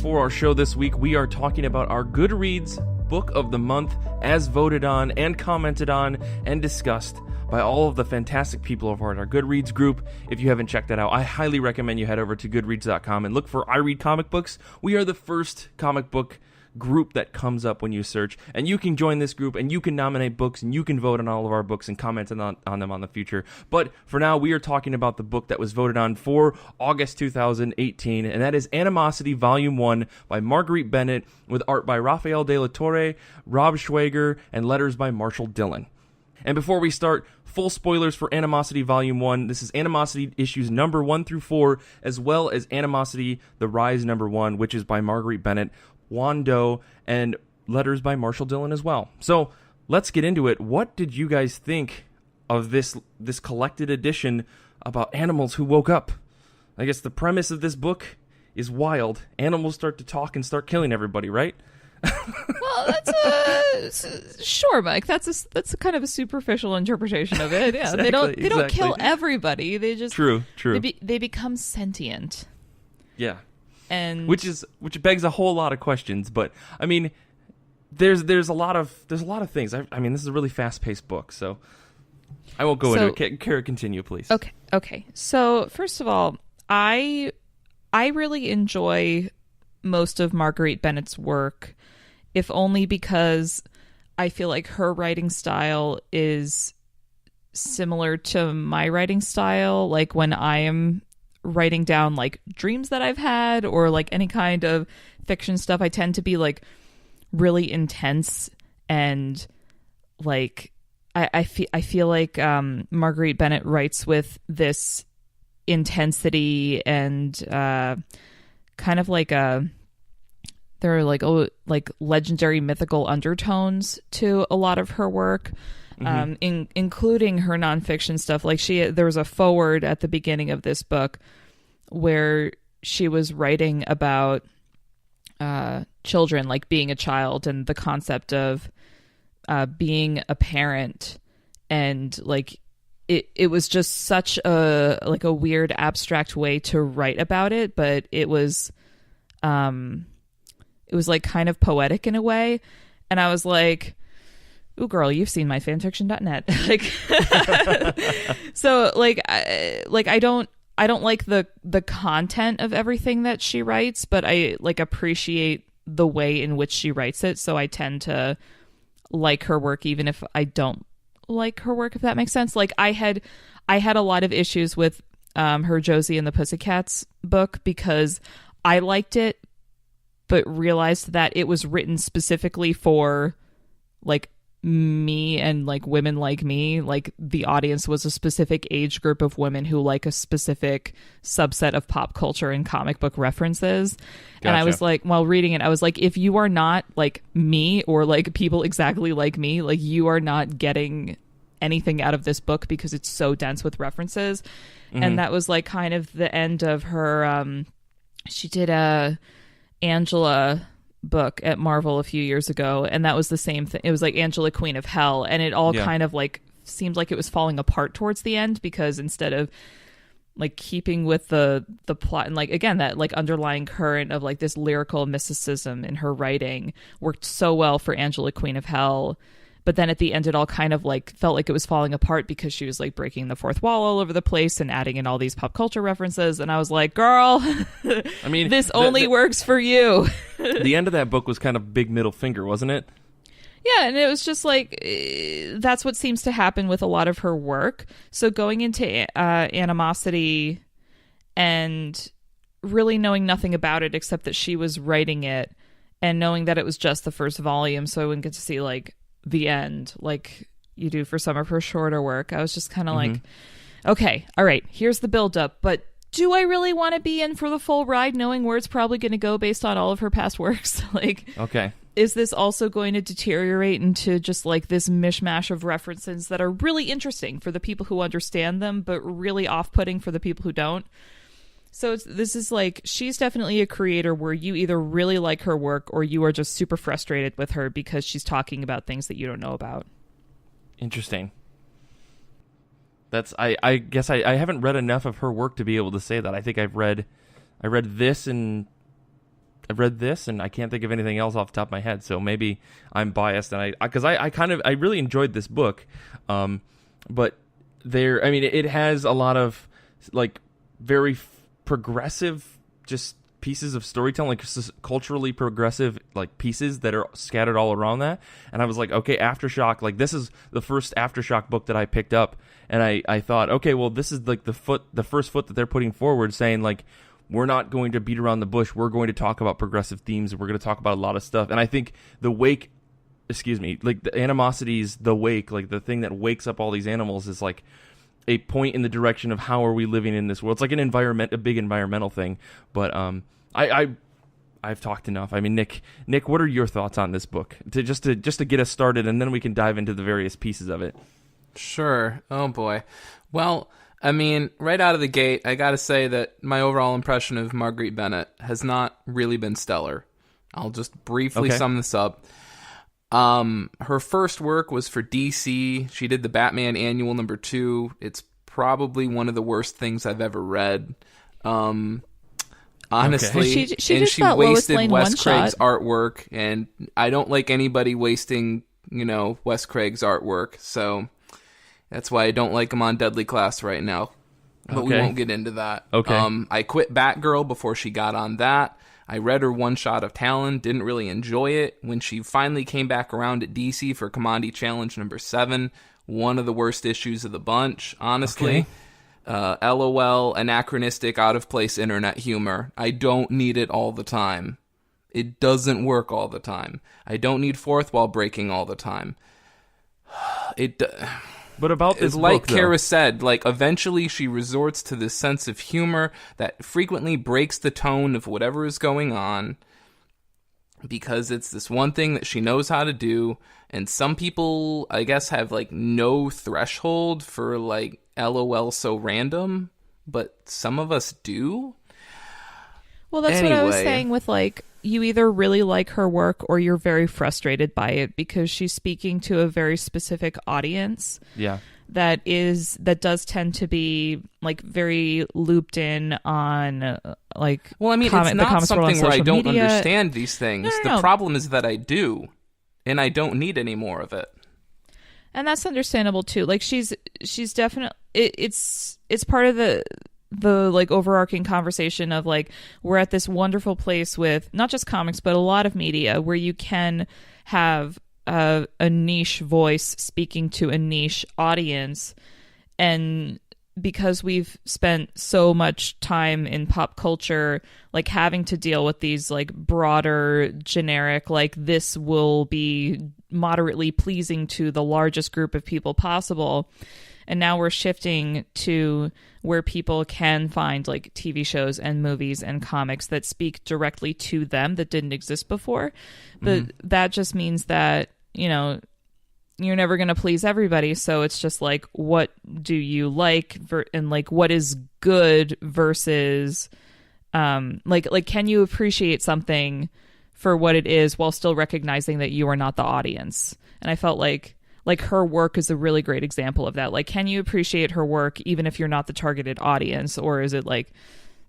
[SPEAKER 1] For our show this week, we are talking about our Goodreads Book of the Month, as voted on and commented on and discussed by all of the fantastic people over at our Goodreads group. If you haven't checked that out, I highly recommend you head over to goodreads.com and look for I Read Comic Books. We are the first comic book group that comes up when you search, and you can join this group, and you can nominate books, and you can vote on all of our books and comment on them on the future. But for now, we are talking about the book that was voted on for August 2018, and that is Animosity Volume 1 by Marguerite Bennett, with art by Rafael de LaTorre, Rob Schwager, and letters by Marshall Dillon. And before we start, full spoilers for Animosity Volume 1. This is Animosity issues number 1 through 4, as well as Animosity The Rise number 1, which is by Marguerite Bennett, Juan Doe, and letters by Marshall Dillon as well. So let's get into it. What did you guys think of this collected edition about animals who woke up? I guess the premise of this book is wild. Animals start to talk and start killing everybody, right?
[SPEAKER 3] Well, that's sure, Mike. That's a kind of a superficial interpretation of it. Yeah,
[SPEAKER 1] Exactly,
[SPEAKER 3] they don't kill everybody. They just
[SPEAKER 1] true.
[SPEAKER 3] They become sentient.
[SPEAKER 1] Yeah.
[SPEAKER 3] And
[SPEAKER 1] which begs a whole lot of questions, but I mean, there's a lot of things. I mean, this is a really fast-paced book, so I won't go into it. Kara, continue, please.
[SPEAKER 3] Okay. So first of all, I really enjoy most of Marguerite Bennett's work, if only because I feel like her writing style is similar to my writing style. Like when I am writing down like dreams that I've had or like any kind of fiction stuff, I tend to be like really intense, and like I feel like Marguerite Bennett writes with this intensity and kind of like there are like legendary mythical undertones to a lot of her work. Including her nonfiction stuff. Like there was a foreword at the beginning of this book where she was writing about children, like being a child and the concept of being a parent, and like it was just such a weird abstract way to write about it, but it was like kind of poetic in a way, and I was like, ooh, girl, you've seen my fanfiction.net. Like, so like I don't like the content of everything that she writes, but I like appreciate the way in which she writes it. So I tend to like her work, even if I don't like her work, if that makes sense. Like I had a lot of issues with her Josie and the Pussycats book because I liked it, but realized that it was written specifically for like me and like women like me. Like the audience was a specific age group of women who like a specific subset of pop culture and comic book references. Gotcha. And I was like, while reading it, I was like, if you are not like me or like people exactly like me, like you are not getting anything out of this book because it's so dense with references. And that was like kind of the end of her she did a Angela book at Marvel a few years ago, and that was the same thing. It was like Angela, Queen of Hell, and it all kind of like seemed like it was falling apart towards the end, because instead of like keeping with the plot and like again that like underlying current of like this lyrical mysticism in her writing worked so well for Angela, Queen of Hell, but then at the end it all kind of like felt like it was falling apart because she was like breaking the fourth wall all over the place and adding in all these pop culture references, and I was like, girl, I mean, this only works for you.
[SPEAKER 1] The end of that book was kind of big middle finger, wasn't it?
[SPEAKER 3] Yeah, and it was just like that's what seems to happen with a lot of her work. So going into Animosity and really knowing nothing about it except that she was writing it, and knowing that it was just the first volume, so I wouldn't get to see like the end like you do for some of her shorter work, I was just kind of like, okay, all right, here's the build-up, but do I really want to be in for the full ride knowing where it's probably going to go based on all of her past works? Like, okay, is this also going to deteriorate into just like this mishmash of references that are really interesting for the people who understand them, but really off-putting for the people who don't? So this is like, she's definitely a creator where you either really like her work or you are just super frustrated with her because she's talking about things that you don't know about. Interesting.
[SPEAKER 1] That's I guess I haven't read enough of her work to be able to say that. I think I read this and I can't think of anything else off the top of my head. So maybe I'm biased, and I really enjoyed this book, but it has a lot of like very progressive just pieces of storytelling, like culturally progressive like pieces that are scattered all around that. And I was like, okay, Aftershock, like this is the first Aftershock book that I picked up, and I thought, okay, well, this is like the first foot that they're putting forward, saying like, we're not going to beat around the bush, we're going to talk about progressive themes, and we're going to talk about a lot of stuff. And I think like the Animosity's The Wake, like the thing that wakes up all these animals, is like a point in the direction of how are we living in this world. It's like a big environmental thing. But I've talked enough. I mean, Nick, what are your thoughts on this book? Just to get us started, and then we can dive into the various pieces of it.
[SPEAKER 2] Sure. Oh boy. Well, I mean, right out of the gate, I gotta say that my overall impression of Marguerite Bennett has not really been stellar. I'll just briefly sum this up. Her first work was for DC. She did the Batman Annual #2. It's probably one of the worst things I've ever read. Honestly, she wasted Wes Craig's artwork, and I don't like anybody wasting, Wes Craig's artwork. So that's why I don't like him on Deadly Class right now. But we won't get into that.
[SPEAKER 1] Okay.
[SPEAKER 2] I quit Batgirl before she got on that. I read her one shot of Talon, didn't really enjoy it. When she finally came back around at DC for Commodity Challenge number 7, one of the worst issues of the bunch, honestly. LOL, anachronistic, out-of-place internet humor. I don't need it all the time. It doesn't work all the time. I don't need fourth wall breaking all the time.
[SPEAKER 1] But about this
[SPEAKER 2] like
[SPEAKER 1] book, though.
[SPEAKER 2] Kara said, like eventually she resorts to this sense of humor that frequently breaks the tone of whatever is going on because it's this one thing that she knows how to do. And some people, I guess, have like no threshold for like LOL so random, but some of us do.
[SPEAKER 3] Well, that's what I was saying with like, you either really like her work or you're very frustrated by it because she's speaking to a very specific audience.
[SPEAKER 1] Yeah.
[SPEAKER 3] That does tend to be like very looped in on like.
[SPEAKER 2] Well, I mean, it's not something where I don't understand these things.
[SPEAKER 3] No.
[SPEAKER 2] The problem is that I do, and I don't need any more of it.
[SPEAKER 3] And that's understandable too. Like she's definitely it's part of the like overarching conversation of like we're at this wonderful place with not just comics but a lot of media where you can have a niche voice speaking to a niche audience, and because we've spent so much time in pop culture like having to deal with these like broader generic like this will be moderately pleasing to the largest group of people possible. And now we're shifting to where people can find like TV shows and movies and comics that speak directly to them that didn't exist before. But that just means that, you know, you're never going to please everybody. So it's just like, what do you like? And like, what is good versus like, can you appreciate something for what it is while still recognizing that you are not the audience? And I felt like her work is a really great example of that. Like, can you appreciate her work even if you're not the targeted audience, or is it like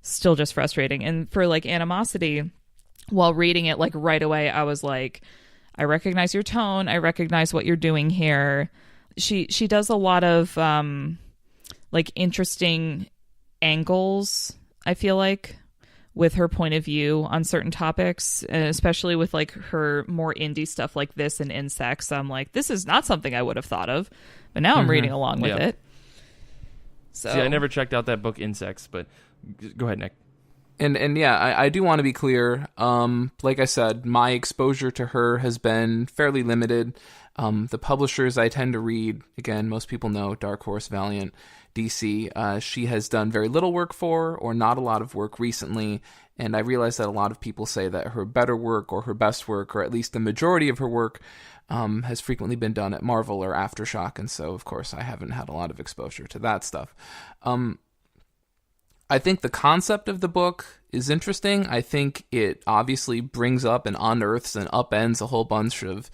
[SPEAKER 3] still just frustrating? And for like Animosity, while reading it like right away, I was like, I recognize your tone. I recognize what you're doing here. She does a lot of like interesting angles, I feel like, with her point of view on certain topics, especially with like her more indie stuff like this and insects. I'm like, this is not something I would have thought of, but now I'm reading along with it. So
[SPEAKER 1] see, I never checked out that book Insects, but go ahead, Nick.
[SPEAKER 2] And yeah, I do want to be clear. Like I said, my exposure to her has been fairly limited. The publishers I tend to read, again, most people know Dark Horse, Valiant, DC. She has done very little work for, or not a lot of work recently. And I realize that a lot of people say that her better work or her best work, or at least the majority of her work, has frequently been done at Marvel or Aftershock. And so, of course, I haven't had a lot of exposure to that stuff. I think the concept of the book is interesting. I think it obviously brings up and unearths and upends a whole bunch of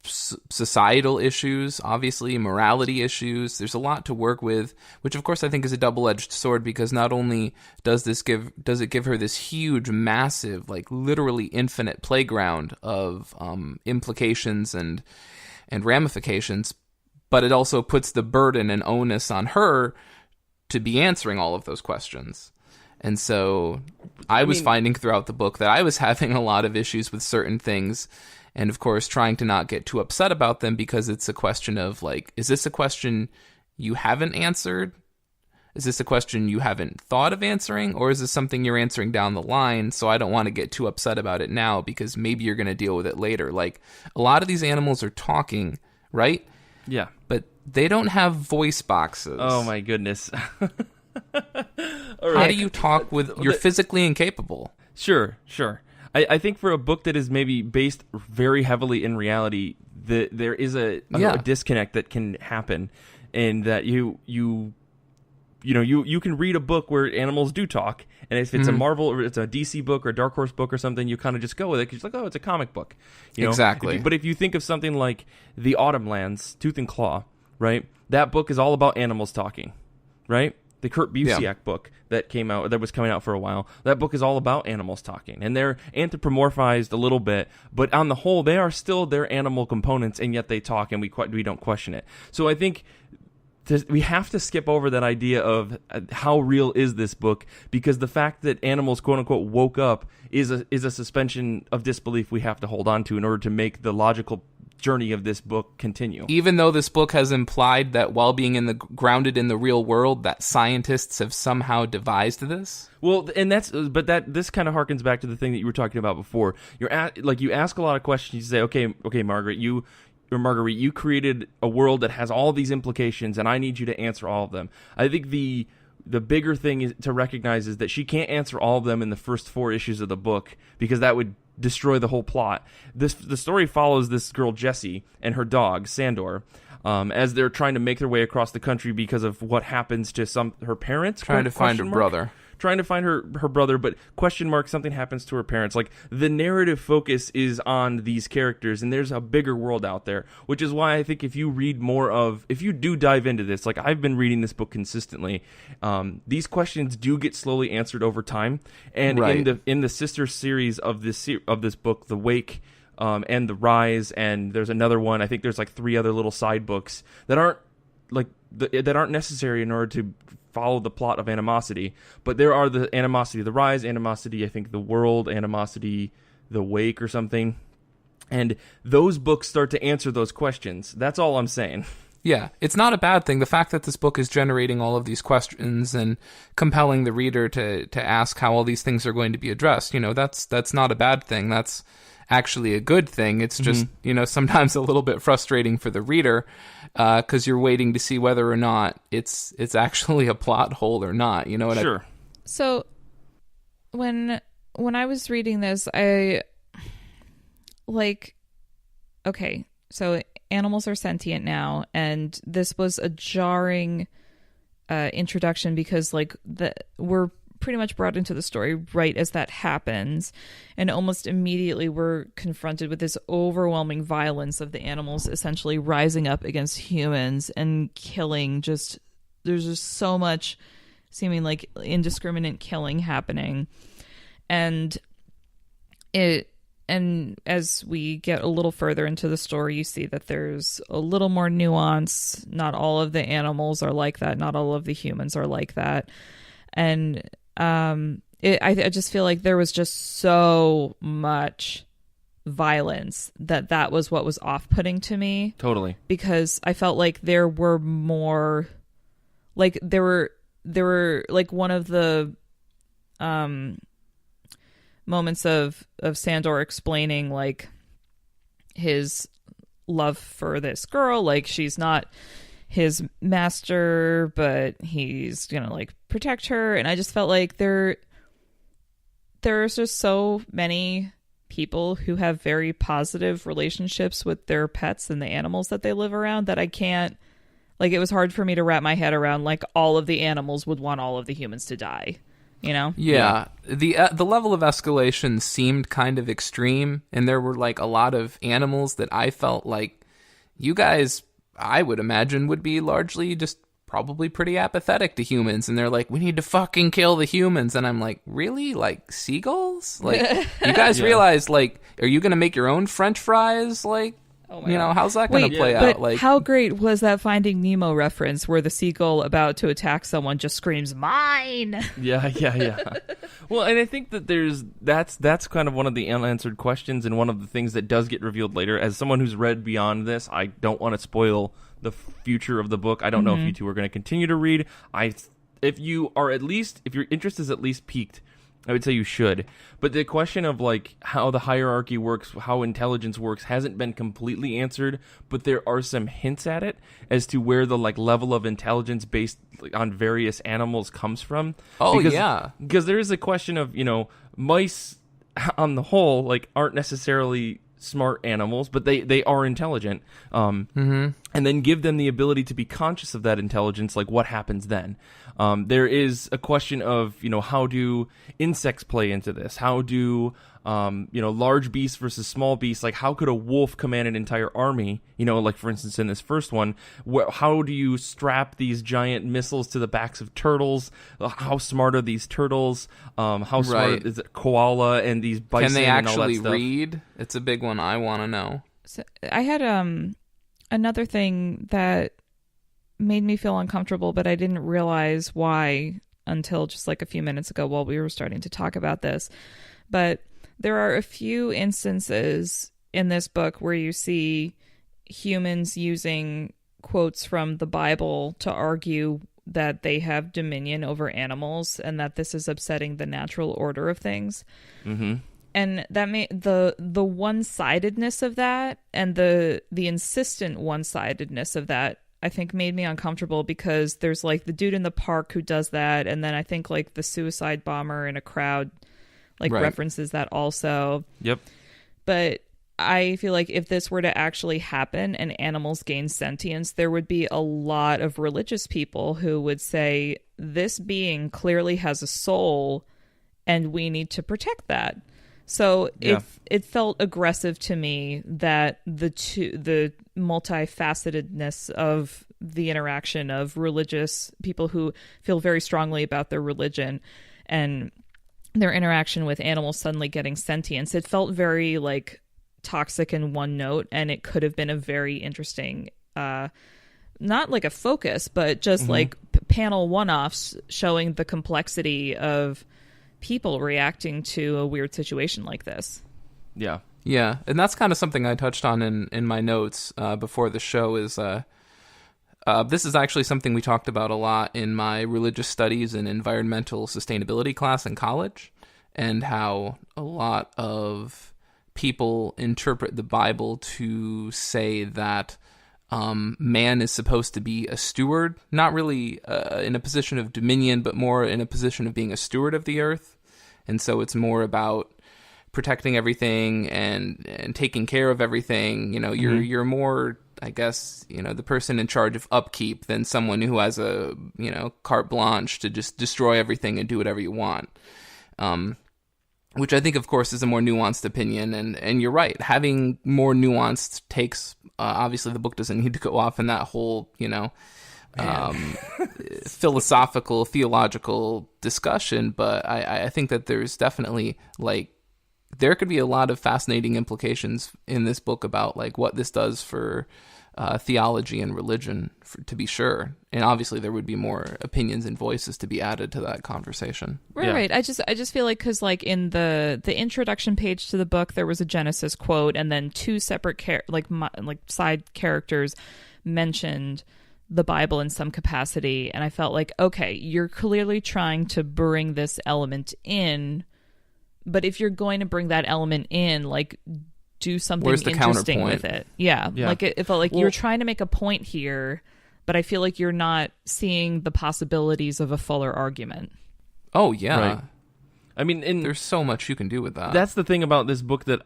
[SPEAKER 2] societal issues, obviously morality issues. There's a lot to work with, which of course I think is a double-edged sword, because not only does it give her this huge, massive, like literally infinite playground of implications and ramifications, but it also puts the burden and onus on her to be answering all of those questions. And so I was finding throughout the book that I was having a lot of issues with certain things, and of course trying to not get too upset about them, because it's a question of like, is this a question you haven't answered? Is this a question you haven't thought of answering? Or is this something you're answering down the line? So I don't want to get too upset about it now, because maybe you're going to deal with it later. Like, a lot of these animals are talking, right?
[SPEAKER 1] Yeah.
[SPEAKER 2] But they don't have voice boxes.
[SPEAKER 1] Oh my goodness.
[SPEAKER 2] How do you talk with... You're physically incapable.
[SPEAKER 1] Sure. I think for a book that is maybe based very heavily in reality, there is a disconnect that can happen, and that you can read a book where animals do talk, and if it's a Marvel or it's a DC book or a Dark Horse book or something, you kind of just go with it because you're like, oh, it's a comic book.
[SPEAKER 2] Exactly.
[SPEAKER 1] But if you think of something like The Autumnlands, Tooth and Claw, right? That book is all about animals talking, right? The Kurt Busiek book that was coming out for a while, that book is all about animals talking, and they're anthropomorphized a little bit, but on the whole, they are still their animal components, and yet they talk, and we don't question it. So I think we have to skip over that idea of how real is this book, because the fact that animals quote unquote woke up is a suspension of disbelief we have to hold on to in order to make the logical journey of this book continue.
[SPEAKER 2] Even though this book has implied that while being grounded in the real world, that scientists have somehow devised this.
[SPEAKER 1] Well, and this kind of harkens back to the thing that you were talking about before. You ask a lot of questions. You say, okay, Margaret, you created a world that has all these implications, and I need you to answer all of them. I think the bigger thing to recognize is that she can't answer all of them in the first 4 issues of the book, because that would destroy the whole plot. The story follows this girl Jessie and her dog Sandor, as they're trying to make their way across the country because of what happens to her parents.
[SPEAKER 2] Trying to find her brother.
[SPEAKER 1] Trying to find her brother, but something happens to her parents. Like, the narrative focus is on these characters, and there's a bigger world out there, which is why I think if you do dive into this, like I've been reading this book consistently, these questions do get slowly answered over time. And
[SPEAKER 2] right.
[SPEAKER 1] in the sister series of this book, The Wake, and The Rise, and there's another one, I think there's like 3 other little side books that aren't necessary in order to follow the plot of Animosity, but there are the Animosity, The Rise, Animosity, I think The World, Animosity, The Wake, or something, and those books start to answer those questions. That's all I'm saying.
[SPEAKER 2] Yeah, it's not a bad thing. The fact that this book is generating all of these questions and compelling the reader to ask how all these things are going to be addressed, that's not a bad thing. That's actually a good thing. It's just, sometimes a little bit frustrating for the reader, because you're waiting to see whether or not it's actually a plot hole or not. You know what?
[SPEAKER 1] Sure.
[SPEAKER 3] So when I was reading this, so animals are sentient now, and this was a jarring introduction because we're pretty much brought into the story right as that happens, and almost immediately we're confronted with this overwhelming violence of the animals essentially rising up against humans and killing. There's just so much seeming like indiscriminate killing happening, and as we get a little further into the story, you see that there's a little more nuance. Not all of the animals are like that. Not all of the humans are like that. And I just feel like there was just so much violence that was what was off-putting to me.
[SPEAKER 1] Totally.
[SPEAKER 3] Because I felt like there were more, like there were like one of the moments of Sandor explaining like his love for this girl, like she's not his master, but he's gonna like protect her. And I just felt like there's just so many people who have very positive relationships with their pets and the animals that they live around that I can't, like, it was hard for me to wrap my head around like all of the animals would want all of the humans to die.
[SPEAKER 2] Yeah. The level of escalation seemed kind of extreme, and there were like a lot of animals that I felt like you guys, I would imagine, would be largely just probably pretty apathetic to humans, and they're like, we need to fucking kill the humans, and I'm like, really? Like seagulls? Like, you guys realize, like, are you gonna make your own French fries? Like, how's that going to play out? Like,
[SPEAKER 3] how great was that Finding Nemo reference where the seagull about to attack someone just screams, "Mine!"
[SPEAKER 1] Yeah. Well, and I think that that's kind of one of the unanswered questions, and one of the things that does get revealed later. As someone who's read beyond this, I don't want to spoil the future of the book. I don't know if you two are going to continue to read. If your interest is at least piqued, I would say you should. But the question of like how the hierarchy works, how intelligence works, hasn't been completely answered, but there are some hints at it as to where the like level of intelligence based on various animals comes from. Because there is a question of, mice on the whole like aren't necessarily smart animals, but they are intelligent. And then give them the ability to be conscious of that intelligence, like what happens then? There is a question of, how do insects play into this? How do, large beasts versus small beasts, like how could a wolf command an entire army? Like for instance, in this first one, how do you strap these giant missiles to the backs of turtles? How smart are these turtles? How smart is it koala and these bison?
[SPEAKER 2] Can they actually
[SPEAKER 1] and all that
[SPEAKER 2] read? It's a big one I want to know.
[SPEAKER 3] So I had another thing that made me feel uncomfortable, but I didn't realize why until just like a few minutes ago while we were starting to talk about this. But there are a few instances in this book where you see humans using quotes from the Bible to argue that they have dominion over animals and that this is upsetting the natural order of things. Mm-hmm. And that made the one-sidedness of that and the insistent one-sidedness of that, I think, made me uncomfortable, because there's like the dude in the park who does that, and then I think like the suicide bomber in a crowd like references that also.
[SPEAKER 1] Yep.
[SPEAKER 3] But I feel like if this were to actually happen and animals gain sentience, there would be a lot of religious people who would say this being clearly has a soul and we need to protect that. So it felt aggressive to me that the multifacetedness of the interaction of religious people who feel very strongly about their religion and their interaction with animals suddenly getting sentience. It felt very like toxic in one note, and it could have been a very interesting, not like a focus, but just like panel one-offs showing the complexity of people reacting to a weird situation like this.
[SPEAKER 1] Yeah.
[SPEAKER 2] Yeah, and that's kind of something I touched on in my notes before the show is this is actually something we talked about a lot in my religious studies and environmental sustainability class in college, and how a lot of people interpret the Bible to say that man is supposed to be a steward, not really in a position of dominion, but more in a position of being a steward of the earth. And so it's more about protecting everything and taking care of everything. You know, you're more, I guess, you know, the person in charge of upkeep than someone who has a, you know, carte blanche to just destroy everything and do whatever you want. Which I think, of course, is a more nuanced opinion. And you're right. Having more nuanced takes, obviously the book doesn't need to go off in that whole, you know, philosophical, theological discussion. But I think that there's definitely, like, there could be a lot of fascinating implications in this book about, like, what this does for theology and religion, to be sure. And obviously there would be more opinions and voices to be added to that conversation.
[SPEAKER 3] Right. I just feel like, because like in the introduction page to the book, there was a Genesis quote, and then two separate side characters mentioned the Bible in some capacity, and I felt like, okay, you're clearly trying to bring this element in, but if you're going to bring that element in, like, do something interesting with it. Yeah. Like it felt like you're trying to make a point here, but I feel like you're not seeing the possibilities of a fuller argument.
[SPEAKER 2] Oh yeah.
[SPEAKER 1] Right. I mean,
[SPEAKER 2] there's so much you can do with that.
[SPEAKER 1] That's the thing about this book that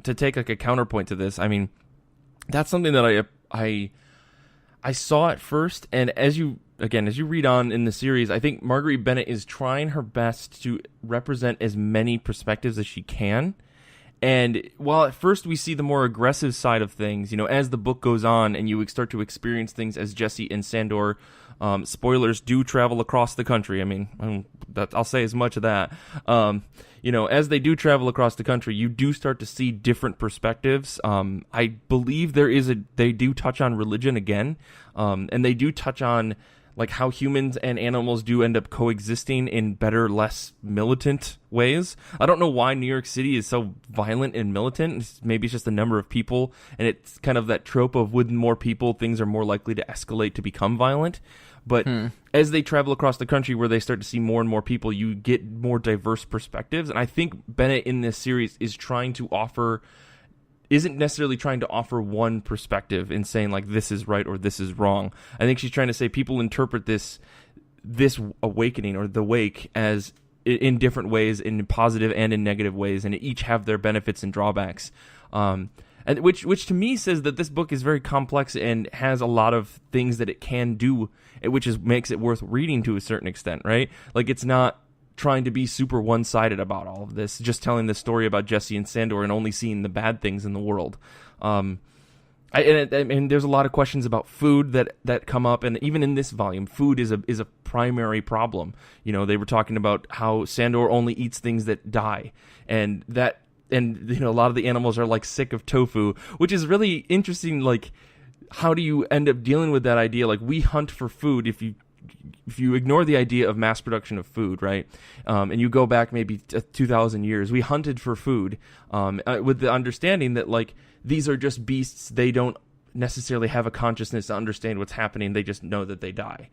[SPEAKER 1] to take like a counterpoint to this, I mean, that's something that I saw at first, and as you read on in the series, I think Marguerite Bennett is trying her best to represent as many perspectives as she can. And while at first we see the more aggressive side of things, you know, as the book goes on and you start to experience things as Jesse and Sandor, spoilers, do travel across the country. I mean, I'll say as much of that. You know, as they do travel across the country, you do start to see different perspectives. I believe they do touch on religion again, and they do touch on like how humans and animals do end up coexisting in better, less militant ways. I don't know why New York City is so violent and militant. Maybe it's just the number of people, and it's kind of that trope of with more people, things are more likely to escalate to become violent. But as they travel across the country where they start to see more and more people, you get more diverse perspectives. And I think Bennett in this series isn't necessarily trying to offer one perspective and saying like this is right or this is wrong. I think she's trying to say people interpret this awakening or the wake as in different ways, in positive and in negative ways, and each have their benefits and drawbacks. And which to me says that this book is very complex and has a lot of things that it can do, which makes it worth reading to a certain extent, right? Like it's not trying to be super one-sided about all of this, just telling the story about Jesse and Sandor and only seeing the bad things in the world. And there's a lot of questions about food that come up, and even in this volume, food is a primary problem. You know, they were talking about how Sandor only eats things that die, and you know, a lot of the animals are like sick of tofu, which is really interesting. Like, how do you end up dealing with that idea? Like, we hunt for food. If you ignore the idea of mass production of food, right, and you go back maybe 2,000 years, we hunted for food with the understanding that, like, these are just beasts. They don't necessarily have a consciousness to understand what's happening. They just know that they die.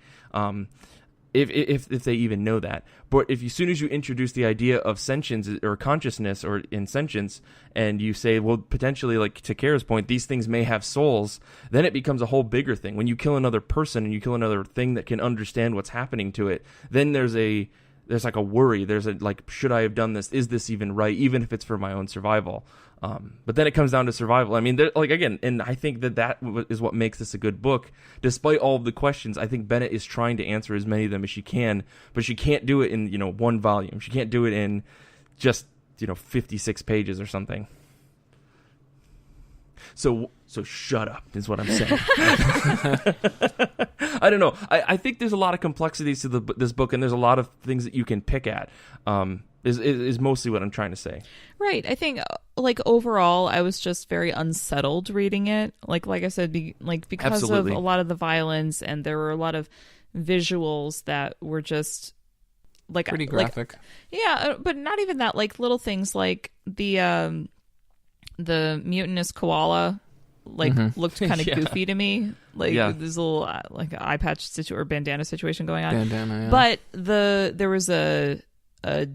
[SPEAKER 1] If they even know that. But as soon as you introduce the idea of sentience or consciousness or insentience, and you say, well, potentially, like to Kara's point, these things may have souls, then it becomes a whole bigger thing. When you kill another person and you kill another thing that can understand what's happening to it, then there's like a worry. There's a, like, should I have done this? Is this even right? Even if it's for my own survival. But then it comes down to survival. I mean, like, again, and I think that is what makes this a good book. Despite all of the questions, I think Bennett is trying to answer as many of them as she can, but she can't do it in, one volume. She can't do it in just, 56 pages or something. So shut up is what I'm saying. I don't know. I think there's a lot of complexities to this book, and there's a lot of things that you can pick at. Is mostly what I'm trying to say.
[SPEAKER 3] Right. I think, like, overall, I was just very unsettled reading it. Like I said, because
[SPEAKER 1] Absolutely.
[SPEAKER 3] of a lot of the violence, and there were a lot of visuals that were just like
[SPEAKER 2] pretty graphic.
[SPEAKER 3] But not even that. Like, little things like the mutinous koala, looked kind of goofy to me. Like, this little like eye patch or bandana situation going on.
[SPEAKER 2] Bandana, yeah.
[SPEAKER 3] But there was a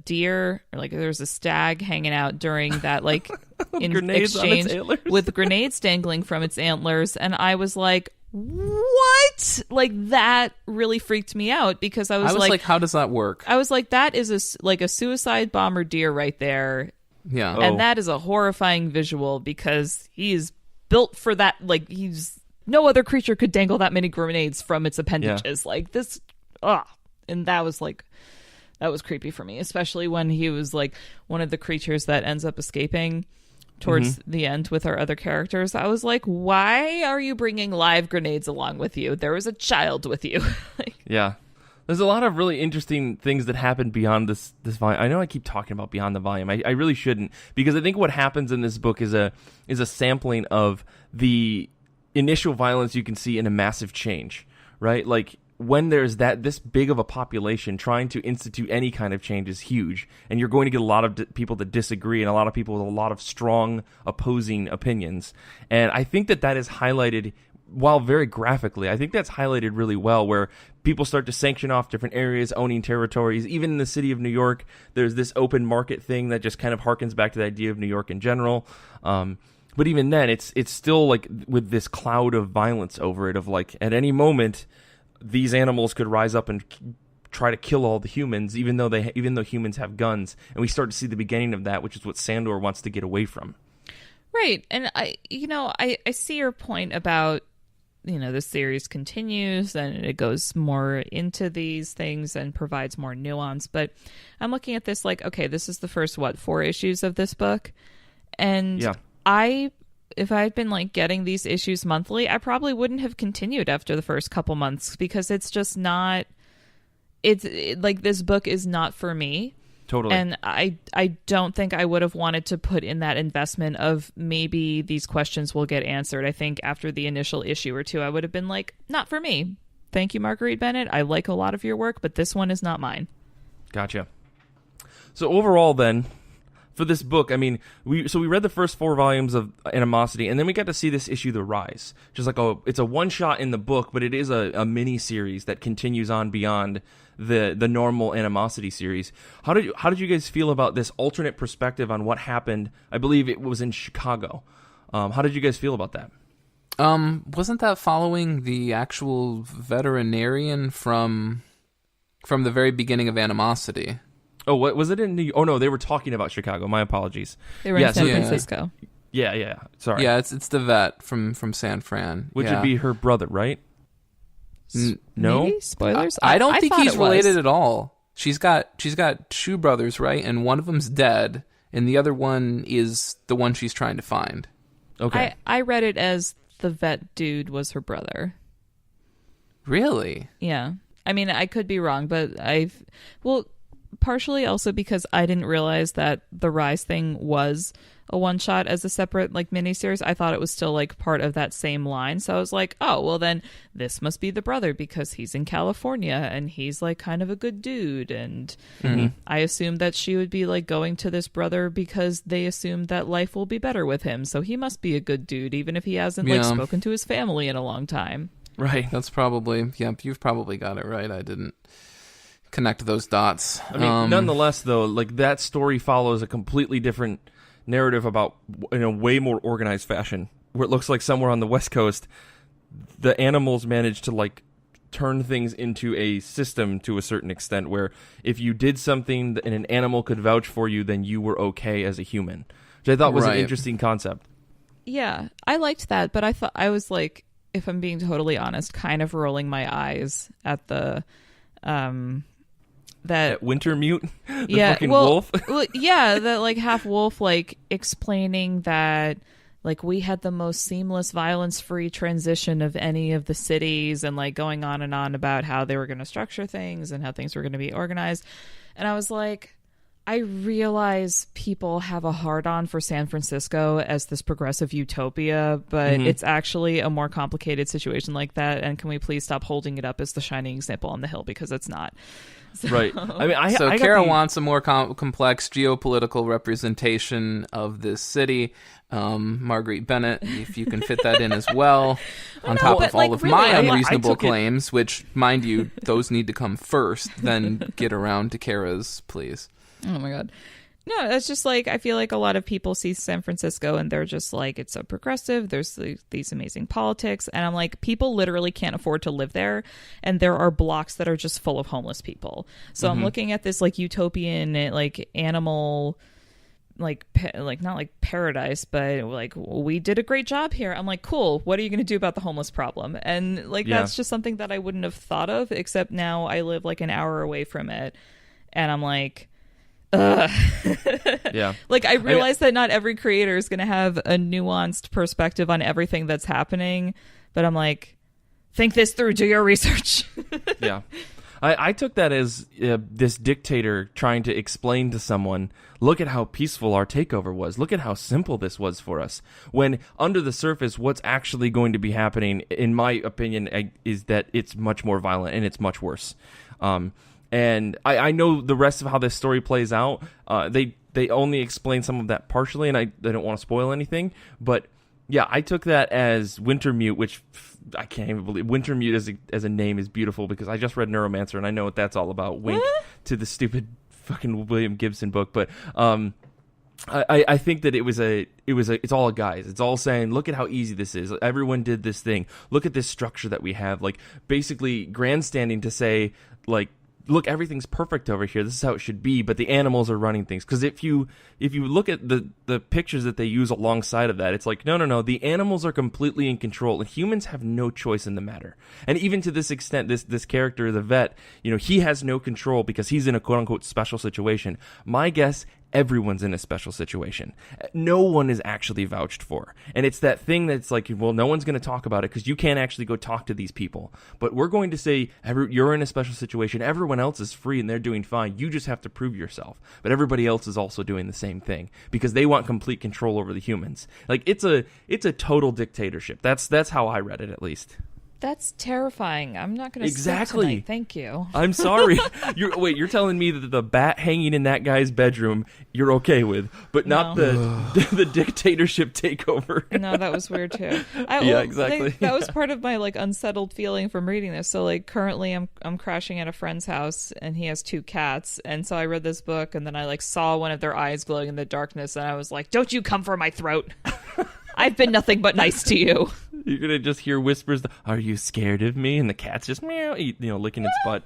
[SPEAKER 3] deer, or like there was a stag hanging out during that, like, in exchange with grenades dangling from its antlers, and I was like, what? Like, that really freaked me out, because I was like,
[SPEAKER 2] how does that work?
[SPEAKER 3] I was like, that is a suicide bomber deer right there.
[SPEAKER 2] Yeah.
[SPEAKER 3] And that is a horrifying visual, because he's built for that. Like, no other creature could dangle that many grenades from its appendages. Like this. And that was creepy for me, especially when he was like one of the creatures that ends up escaping towards the end with our other characters. I was like, why are you bringing live grenades along with you? There was a child with you.
[SPEAKER 1] Yeah. There's a lot of really interesting things that happen beyond this volume. I know I keep talking about beyond the volume. I really shouldn't, because I think what happens in this book is a sampling of the initial violence you can see in a massive change, right? Like, when there's this big of a population, trying to institute any kind of change is huge, and you're going to get a lot of people that disagree, and a lot of people with a lot of strong opposing opinions. And I think that is highlighted, while very graphically, I think that's highlighted really well, where people start to sanction off different areas, owning territories. Even in the city of New York, there's this open market thing that just kind of harkens back to the idea of New York in general. But even then, it's still like with this cloud of violence over it, of like, at any moment, these animals could rise up and try to kill all the humans, even though humans have guns. And we start to see the beginning of that, which is what Sandor wants to get away from.
[SPEAKER 3] Right. And I see your point about, the series continues and it goes more into these things and provides more nuance. But I'm looking at this like, okay, this is the first, 4 issues of this book. And if I had been like getting these issues monthly, I probably wouldn't have continued after the first couple months, because it's just not, like, this book is not for me.
[SPEAKER 1] Totally.
[SPEAKER 3] And I don't think I would have wanted to put in that investment of maybe these questions will get answered. I think after the initial issue or two, I would have been like, not for me. Thank you, Marguerite Bennett. I like a lot of your work, but this one is not mine. Gotcha.
[SPEAKER 1] So overall then, for this book, I mean, we read the first 4 volumes of Animosity, and then we got to see this issue, The Rise. Just like it's a one-shot in the book, but it is a mini-series that continues on beyond the normal Animosity series. How did you guys feel about this alternate perspective on what happened? I believe it was in Chicago. How did you guys feel about that?
[SPEAKER 2] Wasn't that following the actual veterinarian from the very beginning of Animosity?
[SPEAKER 1] Oh, what was it in New York? Oh no, they were talking about Chicago. My apologies.
[SPEAKER 3] They were in San Francisco.
[SPEAKER 1] Yeah. Sorry.
[SPEAKER 2] Yeah, it's the vet from San Fran,
[SPEAKER 1] which would be her brother, right?
[SPEAKER 3] No? Maybe? Spoilers?
[SPEAKER 2] I don't think he's related at all. She's got 2 brothers, right? And one of them's dead, and the other one is the one she's trying to find.
[SPEAKER 1] Okay.
[SPEAKER 3] I read it as the vet dude was her brother.
[SPEAKER 2] Really?
[SPEAKER 3] Yeah. I mean, I could be wrong, but partially also because I didn't realize that the Rise thing was a one shot as a separate like miniseries. I thought it was still like part of that same line. So I was like, oh, well then this must be the brother because he's in California and he's like kind of a good dude. And I assumed that she would be like going to this brother because they assumed that life will be better with him. So he must be a good dude, even if he hasn't like spoken to his family in a long time.
[SPEAKER 1] Right.
[SPEAKER 2] That's probably, you've probably got it right. I didn't connect those dots.
[SPEAKER 1] I mean, nonetheless, though, like that story follows a completely different narrative about in a way more organized fashion, where it looks like somewhere on the West Coast, the animals managed to like turn things into a system to a certain extent, where if you did something and an animal could vouch for you, then you were okay as a human, which I thought was an interesting concept.
[SPEAKER 3] Yeah, I liked that, but I was like, if I'm being totally honest, kind of rolling my eyes at the that
[SPEAKER 1] winter mute, the fucking
[SPEAKER 3] well,
[SPEAKER 1] wolf.
[SPEAKER 3] Well, yeah, that like half wolf like explaining that like we had the most seamless violence-free transition of any of the cities, and like going on and on about how they were going to structure things and how things were going to be organized. And I was like, I realize people have a hard-on for San Francisco as this progressive utopia, but it's actually a more complicated situation like that. And can we please stop holding it up as the shining example on the hill, because it's not. So. Right.
[SPEAKER 1] I mean,
[SPEAKER 2] so Kara wants a more complex geopolitical representation of this city. Marguerite Bennett, if you can fit that in as well, on top of all of my unreasonable claims, which, mind you, those need to come first, then get around to Kara's, please.
[SPEAKER 3] Oh my God. No, it's just like, I feel like a lot of people see San Francisco and they're just like, it's so progressive. There's these amazing politics. And I'm like, people literally can't afford to live there. And there are blocks that are just full of homeless people. So I'm looking at this like utopian, like animal, like not like paradise, but like, we did a great job here. I'm like, cool. What are you going to do about the homeless problem? And like, that's just something that I wouldn't have thought of, except now I live like an hour away from it. And I'm like, yeah. Like, I realize that not every creator is going to have a nuanced perspective on everything that's happening, but I'm like, think this through, do your research.
[SPEAKER 1] Yeah. I took that as this dictator trying to explain to someone, look at how peaceful our takeover was. Look at how simple this was for us. When under the surface, what's actually going to be happening, in my opinion, is that it's much more violent and it's much worse. And I know the rest of how this story plays out. They only explain some of that partially, and I don't want to spoil anything. But yeah, I took that as Wintermute, which I can't even believe. Wintermute as a name is beautiful, because I just read Neuromancer and I know what that's all about. Wink to the stupid fucking William Gibson book, but I think that it's all guys. It's all saying, look at how easy this is. Everyone did this thing. Look at this structure that we have. Like, basically grandstanding to say, like, look, everything's perfect over here. This is how it should be, but the animals are running things. Because if you look at the pictures that they use alongside of that, it's like, no, the animals are completely in control, and humans have no choice in the matter. And even to this extent, this character, the vet, he has no control because he's in a quote-unquote special situation. My guess, everyone's in a special situation. No one is actually vouched for. And it's that thing that's like, well, no one's going to talk about it because you can't actually go talk to these people. But we're going to say, you're in a special situation. Everyone else is free and they're doing fine. You just have to prove yourself. But everybody else is also doing the same thing because they want complete control over the humans. Like, it's a total dictatorship. That's how I read it, at least.
[SPEAKER 3] That's terrifying. I'm not going to sleep tonight. Thank you.
[SPEAKER 1] I'm sorry. You're telling me that the bat hanging in that guy's bedroom you're okay with, but not the dictatorship takeover.
[SPEAKER 3] No, that was weird too.
[SPEAKER 1] Exactly.
[SPEAKER 3] That was part of my like unsettled feeling from reading this. So like currently I'm crashing at a friend's house and he has 2 cats, and so I read this book and then I like saw one of their eyes glowing in the darkness and I was like, "Don't you come for my throat." I've been nothing but nice to you.
[SPEAKER 1] You're going to just hear whispers, "Are you scared of me?" And the cat's just meow, licking its butt.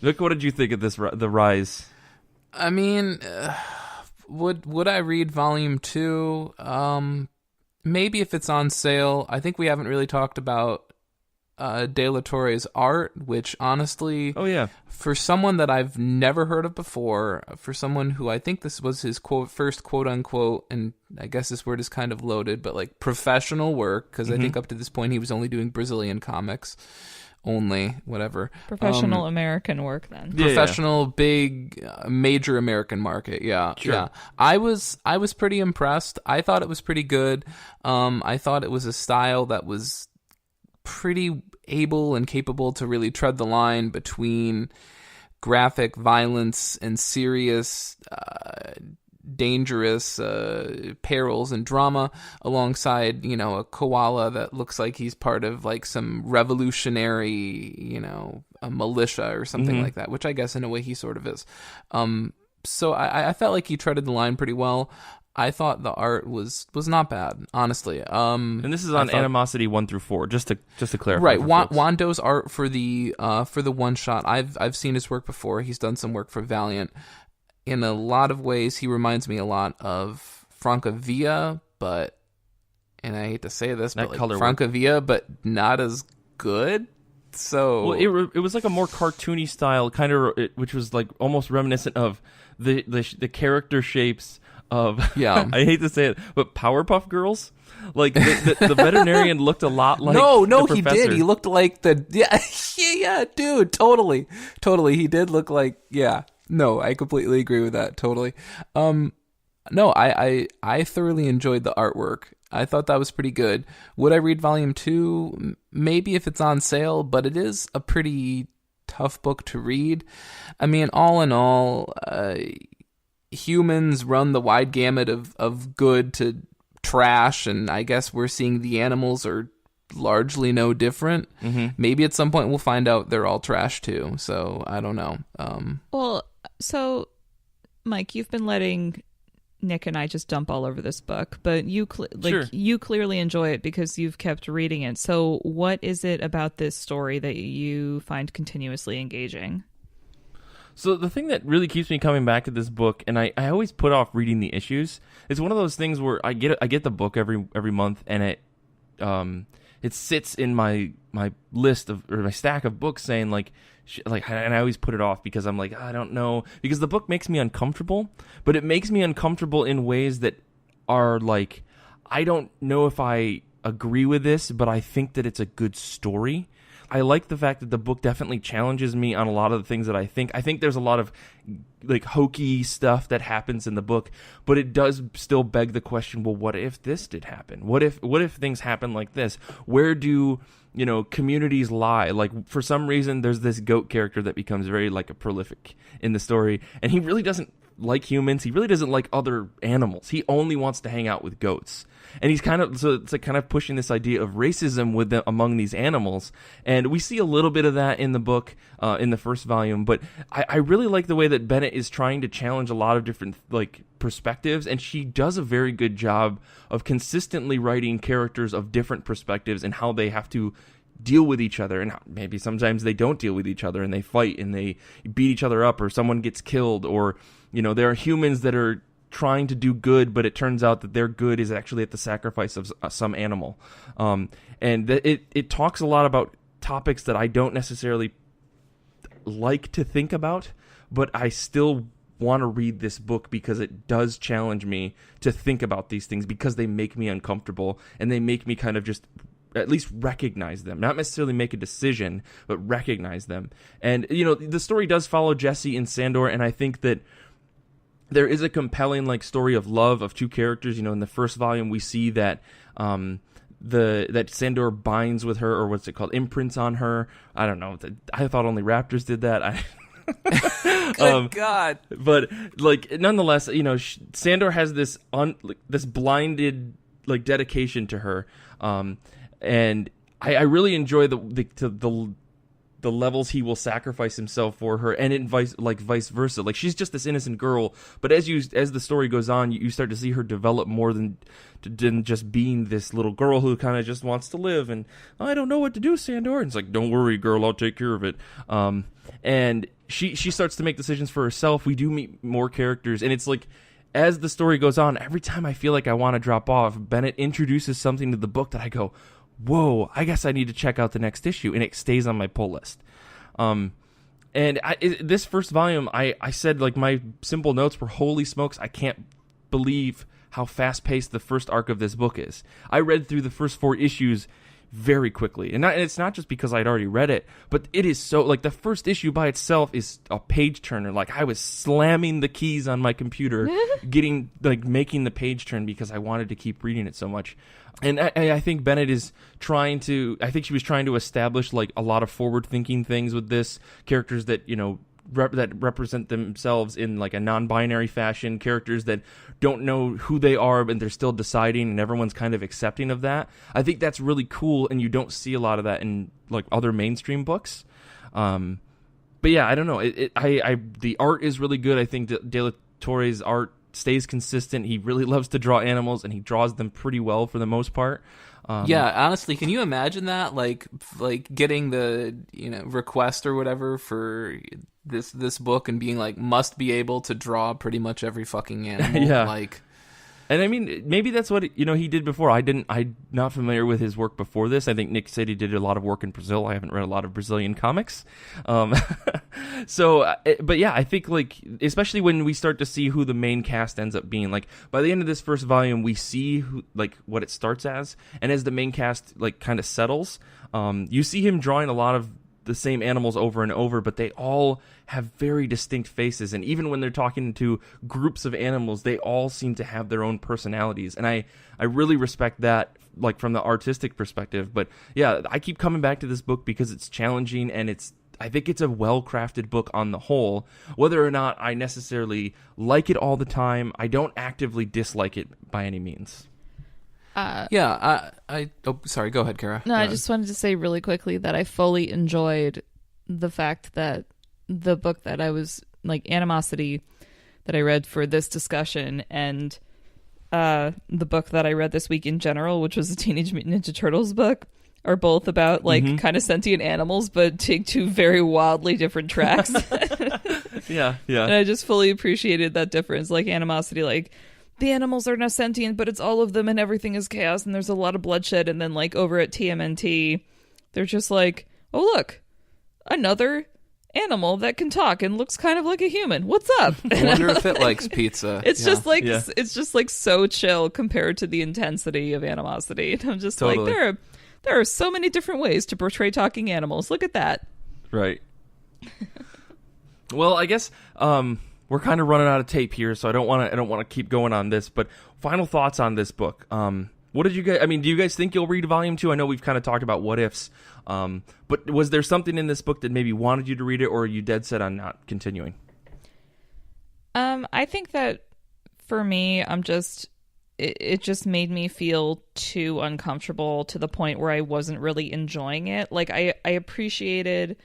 [SPEAKER 1] Look, what did you think of the Rise?
[SPEAKER 2] I mean, would I read Volume 2? Maybe if it's on sale. I think we haven't really talked about de LaTorre's art, which honestly, for someone that I've never heard of before, for someone who I think this was his first quote unquote, and I guess this word is kind of loaded, but like professional work, because I think up to this point he was only doing Brazilian comics. only, whatever.
[SPEAKER 3] Professional American work then.
[SPEAKER 2] Professional, big, major American market. Yeah,
[SPEAKER 1] Sure.
[SPEAKER 2] yeah. I was pretty impressed. I thought it was pretty good. I thought it was a style that was pretty able and capable to really tread the line between graphic violence and serious, dangerous perils and drama, alongside, you know, a koala that looks like he's part of like some revolutionary, you know, a militia or something like that, which I guess in a way he sort of is. So I felt like he treaded the line pretty well. I thought the art was not bad, honestly.
[SPEAKER 1] And this is on Animosity 1 through 4, just to clarify.
[SPEAKER 2] Right, Juan Doe's art for the one shot. I've seen his work before. He's done some work for Valiant. In a lot of ways, he reminds me a lot of Francavilla, but, and I hate to say this, but like Francavilla, but not as good. So,
[SPEAKER 1] well, it was like a more cartoony style, kind of, which was like almost reminiscent of the character shapes of, I hate to say it, but Powerpuff Girls. Like the veterinarian looked a lot like
[SPEAKER 2] no,
[SPEAKER 1] the
[SPEAKER 2] he
[SPEAKER 1] professor.
[SPEAKER 2] did. He looked like yeah, dude, totally. He did look like No, I completely agree with that. Totally. No, I thoroughly enjoyed the artwork. I thought that was pretty good. Would I read volume 2? Maybe if it's on sale, but it is a pretty tough book to read. I mean, all in all, humans run the wide gamut of good to trash, and I guess we're seeing the animals are largely no different. Maybe at some point we'll find out they're all trash too, so I don't know.
[SPEAKER 3] Well, so Mike, you've been letting Nick and I just dump all over this book, but you you clearly enjoy it because you've kept reading it. So what is it about this story that you find continuously engaging?
[SPEAKER 1] So the thing that really keeps me coming back to this book, and I always put off reading the issues, it's one of those things where I get the book every month, and it sits in my list of, or my stack of books, saying like, and I always put it off because I'm like, I don't know, because the book makes me uncomfortable, but it makes me uncomfortable in ways that are like, I don't know if I agree with this, but I think that it's a good story. I like the fact that the book definitely challenges me on a lot of the things that I think. I think there's a lot of like hokey stuff that happens in the book, but it does still beg the question, well, what if this did happen? What if things happen like this? Where do, you know, communities lie? Like, for some reason, there's this goat character that becomes very like a prolific in the story, and he really doesn't like humans. He really doesn't like other animals. He only wants to hang out with goats. And he's kind of, so it's like kind of pushing this idea of racism with them among these animals. And we see a little bit of that in the book, in the first volume. But I really like the way that Bennett is trying to challenge a lot of different like perspectives. And she does a very good job of consistently writing characters of different perspectives and how they have to deal with each other, and maybe sometimes they don't deal with each other and they fight and they beat each other up, or someone gets killed, or, you know, there are humans that are trying to do good, but it turns out that their good is actually at the sacrifice of some animal. And it talks a lot about topics that I don't necessarily like to think about, but I still want to read this book because it does challenge me to think about these things, because they make me uncomfortable and they make me kind of just at least recognize them, not necessarily make a decision, but recognize them. And, you know, the story does follow Jesse and Sandor, and I think that there is a compelling like story of love of two characters. You know, in the first volume, we see that that Sandor binds with her, or what's it called, imprints on her. I don't know. I thought only raptors did that.
[SPEAKER 2] Good God!
[SPEAKER 1] But like, nonetheless, you know, Sandor has this this blinded like dedication to her, and I really enjoy the levels he will sacrifice himself for her, and vice versa. Like, she's just this innocent girl, but as the story goes on, you start to see her develop more than just being this little girl who kind of just wants to live. And I don't know what to do, Sandor. And it's like, don't worry, girl, I'll take care of it. And she starts to make decisions for herself. We do meet more characters, and it's like, as the story goes on, every time I feel like I want to drop off, Bennett introduces something to the book that I go, whoa, I guess I need to check out the next issue, and it stays on my pull list. This first volume, I said, like, my simple notes were, holy smokes, I can't believe how fast-paced the first arc of this book is. I read through the first 4 issues very quickly. And it's not just because I'd already read it, but it is so, like, the first issue by itself is a page turner. Like, I was slamming the keys on my computer, making the page turn because I wanted to keep reading it so much. And I think Bennett is trying to, I think she was trying to establish, like, a lot of forward-thinking things with this, characters that, you know, that represent themselves in, like, a non-binary fashion, characters that don't know who they are and they're still deciding, and everyone's kind of accepting of that. I think that's really cool, and you don't see a lot of that in, like, other mainstream books. But yeah, I don't know. The art is really good. I think De La Torre's art stays consistent. He really loves to draw animals, and he draws them pretty well for the most part.
[SPEAKER 2] Yeah, honestly, can you imagine that? Like getting the, you know, request or whatever for this book and being like, must be able to draw pretty much every fucking animal.
[SPEAKER 1] Yeah.
[SPEAKER 2] Like,
[SPEAKER 1] and I mean, maybe that's what, you know, he did before. I'm not familiar with his work before this. I think Nick said he did a lot of work in Brazil. I haven't read a lot of Brazilian comics. But yeah, I think, like, especially when we start to see who the main cast ends up being, like, by the end of this first volume, we see who, like, what it starts as. And as the main cast, like, kind of settles, you see him drawing a lot of the same animals over and over, but they all have very distinct faces, and even when they're talking to groups of animals, they all seem to have their own personalities, and I really respect that, like, from the artistic perspective. But yeah, I keep coming back to this book because it's challenging, and I think it's a well-crafted book on the whole. Whether or not I necessarily like it all the time, I don't actively dislike it by any means.
[SPEAKER 2] Sorry, go ahead, Kara.
[SPEAKER 3] No, I just wanted to say really quickly that I fully enjoyed the fact that the book that I was, like, Animosity, that I read for this discussion, and the book that I read this week in general, which was the Teenage Mutant Ninja Turtles book, are both about, like, kind of sentient animals, but take two very wildly different tracks.
[SPEAKER 1] Yeah.
[SPEAKER 3] And I just fully appreciated that difference. Like, Animosity, like, the animals are not sentient, but it's all of them, and everything is chaos, and there's a lot of bloodshed. And then, like, over at TMNT, they're just like, oh, look, another animal that can talk and looks kind of like a human. What's up?
[SPEAKER 2] I wonder if it likes pizza.
[SPEAKER 3] It's just like it's just like so chill compared to the intensity of Animosity. And I'm just
[SPEAKER 1] totally.
[SPEAKER 3] like, there are so many different ways to portray talking animals. Look at that.
[SPEAKER 1] Right. Well, I guess we're kind of running out of tape here, so I don't want to keep going on this. But final thoughts on this book. What did you guys? I mean, do you guys think you'll read Volume 2? I know we've kind of talked about what ifs, but was there something in this book that maybe wanted you to read it, or are you dead set on not continuing?
[SPEAKER 3] I think that for me, it just made me feel too uncomfortable to the point where I wasn't really enjoying it. Like, I appreciated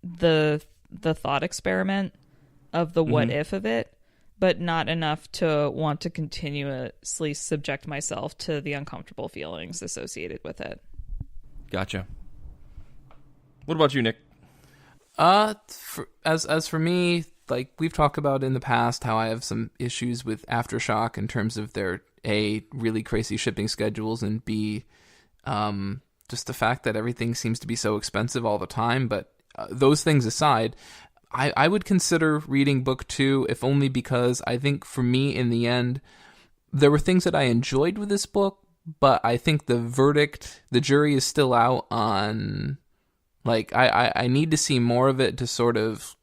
[SPEAKER 3] the thought experiment of the what if of it, but not enough to want to continuously subject myself to the uncomfortable feelings associated with it.
[SPEAKER 1] Gotcha. What about you, Nick?
[SPEAKER 2] As for me, like we've talked about in the past, how I have some issues with Aftershock in terms of their A, really crazy shipping schedules, and B, just the fact that everything seems to be so expensive all the time. But those things aside, I would consider reading book 2, if only because I think for me, in the end, there were things that I enjoyed with this book, but I think the jury is still out on, like, I need to see more of it to sort of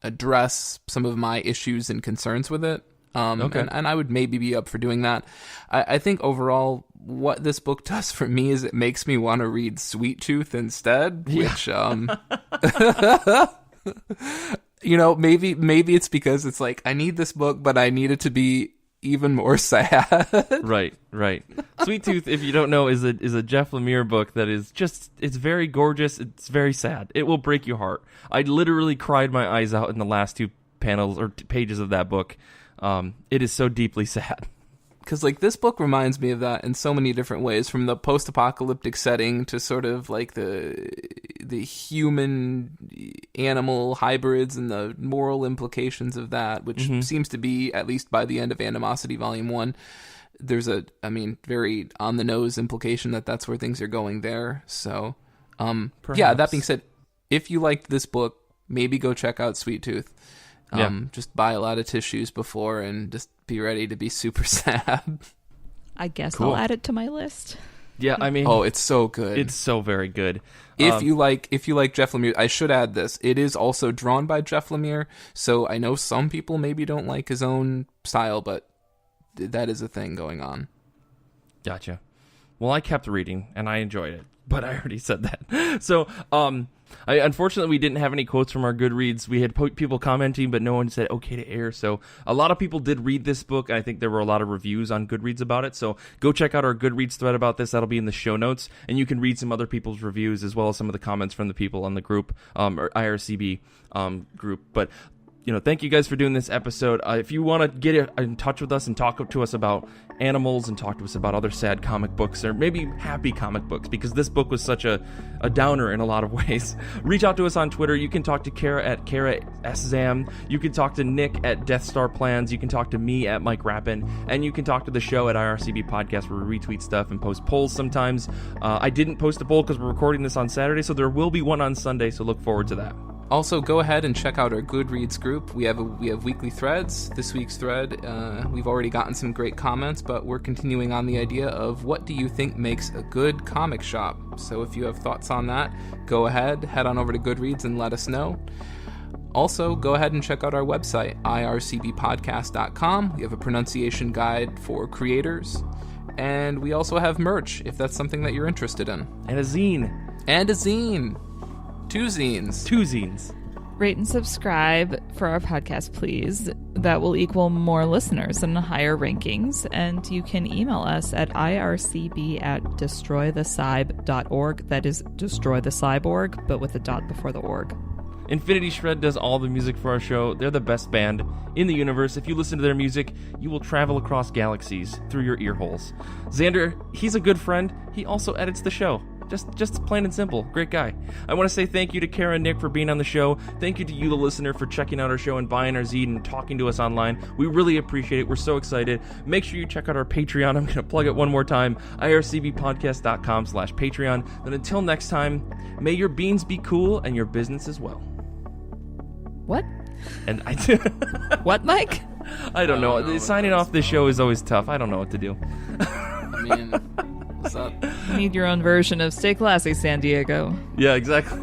[SPEAKER 2] address some of my issues and concerns with it. Okay. And I would maybe be up for doing that. I think overall, what this book does for me is it makes me want to read Sweet Tooth instead, which, you know, maybe it's because it's like, I need this book, but I need it to be even more sad.
[SPEAKER 1] Right. Sweet Tooth, if you don't know, is a Jeff Lemire book that is just, it's very gorgeous. It's very sad. It will break your heart. I literally cried my eyes out in the last 2 panels or pages of that book. It is so deeply sad.
[SPEAKER 2] Because, like, this book reminds me of that in so many different ways, from the post-apocalyptic setting to sort of like the human-animal hybrids and the moral implications of that, which seems to be, at least by the end of Animosity Volume 1, there's a, very on-the-nose implication that that's where things are going there. So, yeah, that being said, if you liked this book, maybe go check out Sweet Tooth. Just buy a lot of tissues before and just be ready to be super sad.
[SPEAKER 3] I guess
[SPEAKER 1] Cool.
[SPEAKER 3] I'll add it to my list.
[SPEAKER 1] Yeah, I mean,
[SPEAKER 2] Oh, it's so good.
[SPEAKER 1] it's so very good.
[SPEAKER 2] If you like Jeff Lemire, I should add this. It is also drawn by Jeff Lemire, so I know some people maybe don't like his own style, but that is a thing going on.
[SPEAKER 1] Gotcha. Well, I kept reading, and I enjoyed it, but I already said that. So, unfortunately, we didn't have any quotes from our Goodreads. We had people commenting, but no one said okay to air. So a lot of people did read this book. I think there were a lot of reviews on Goodreads about it. So go check out our Goodreads thread about this. That'll be in the show notes. And you can read some other people's reviews as well as some of the comments from the people on the group, or IRCB group. But thank you guys for doing this episode. If you want to get in touch with us and talk to us about animals and talk to us about other sad comic books or maybe happy comic books, because this book was such a downer in a lot of ways, reach out to us on Twitter. You can talk to Kara at Kara SZam. You can talk to Nick at Death Star Plans. You can talk to me at Mike Rappin. And you can talk to the show at IRCB Podcast, where we retweet stuff and post polls sometimes. I didn't post a poll because we're recording this on Saturday, so there will be one on Sunday, so look forward to that.
[SPEAKER 2] Also, go ahead and check out our Goodreads group. We have weekly threads. This week's thread, we've already gotten some great comments, but we're continuing on the idea of what do you think makes a good comic shop. So if you have thoughts on that, go ahead, head on over to Goodreads and let us know. Also, go ahead and check out our website, ircbpodcast.com. We have a pronunciation guide for creators. And we also have merch, if that's something that you're interested in.
[SPEAKER 1] And a zine.
[SPEAKER 2] Two zines.
[SPEAKER 1] Two zines.
[SPEAKER 3] Rate and subscribe for our podcast, please. That will equal more listeners and higher rankings. And you can email us at ircb@destroythecyb.org. That is destroy the cyborg, but with a dot before the org.
[SPEAKER 1] Infinity Shred does all the music for our show. They're the best band in the universe. If you listen to their music, you will travel across galaxies through your ear holes. Xander, he's a good friend. He also edits the show. Just plain and simple. Great guy. I want to say thank you to Kara and Nick for being on the show. Thank you to you, the listener, for checking out our show and buying our zine and talking to us online. We really appreciate it. We're so excited. Make sure you check out our Patreon. I'm going to plug it one more time. ircbpodcast.com/Patreon. And until next time, may your beans be cool and your business as well.
[SPEAKER 3] What?
[SPEAKER 1] And
[SPEAKER 3] What, Mike?
[SPEAKER 1] I don't know. Signing off this show is always tough. I don't know what to do.
[SPEAKER 2] I mean, what's up?
[SPEAKER 3] You need your own version of Stay Classy, San Diego.
[SPEAKER 1] Yeah, exactly.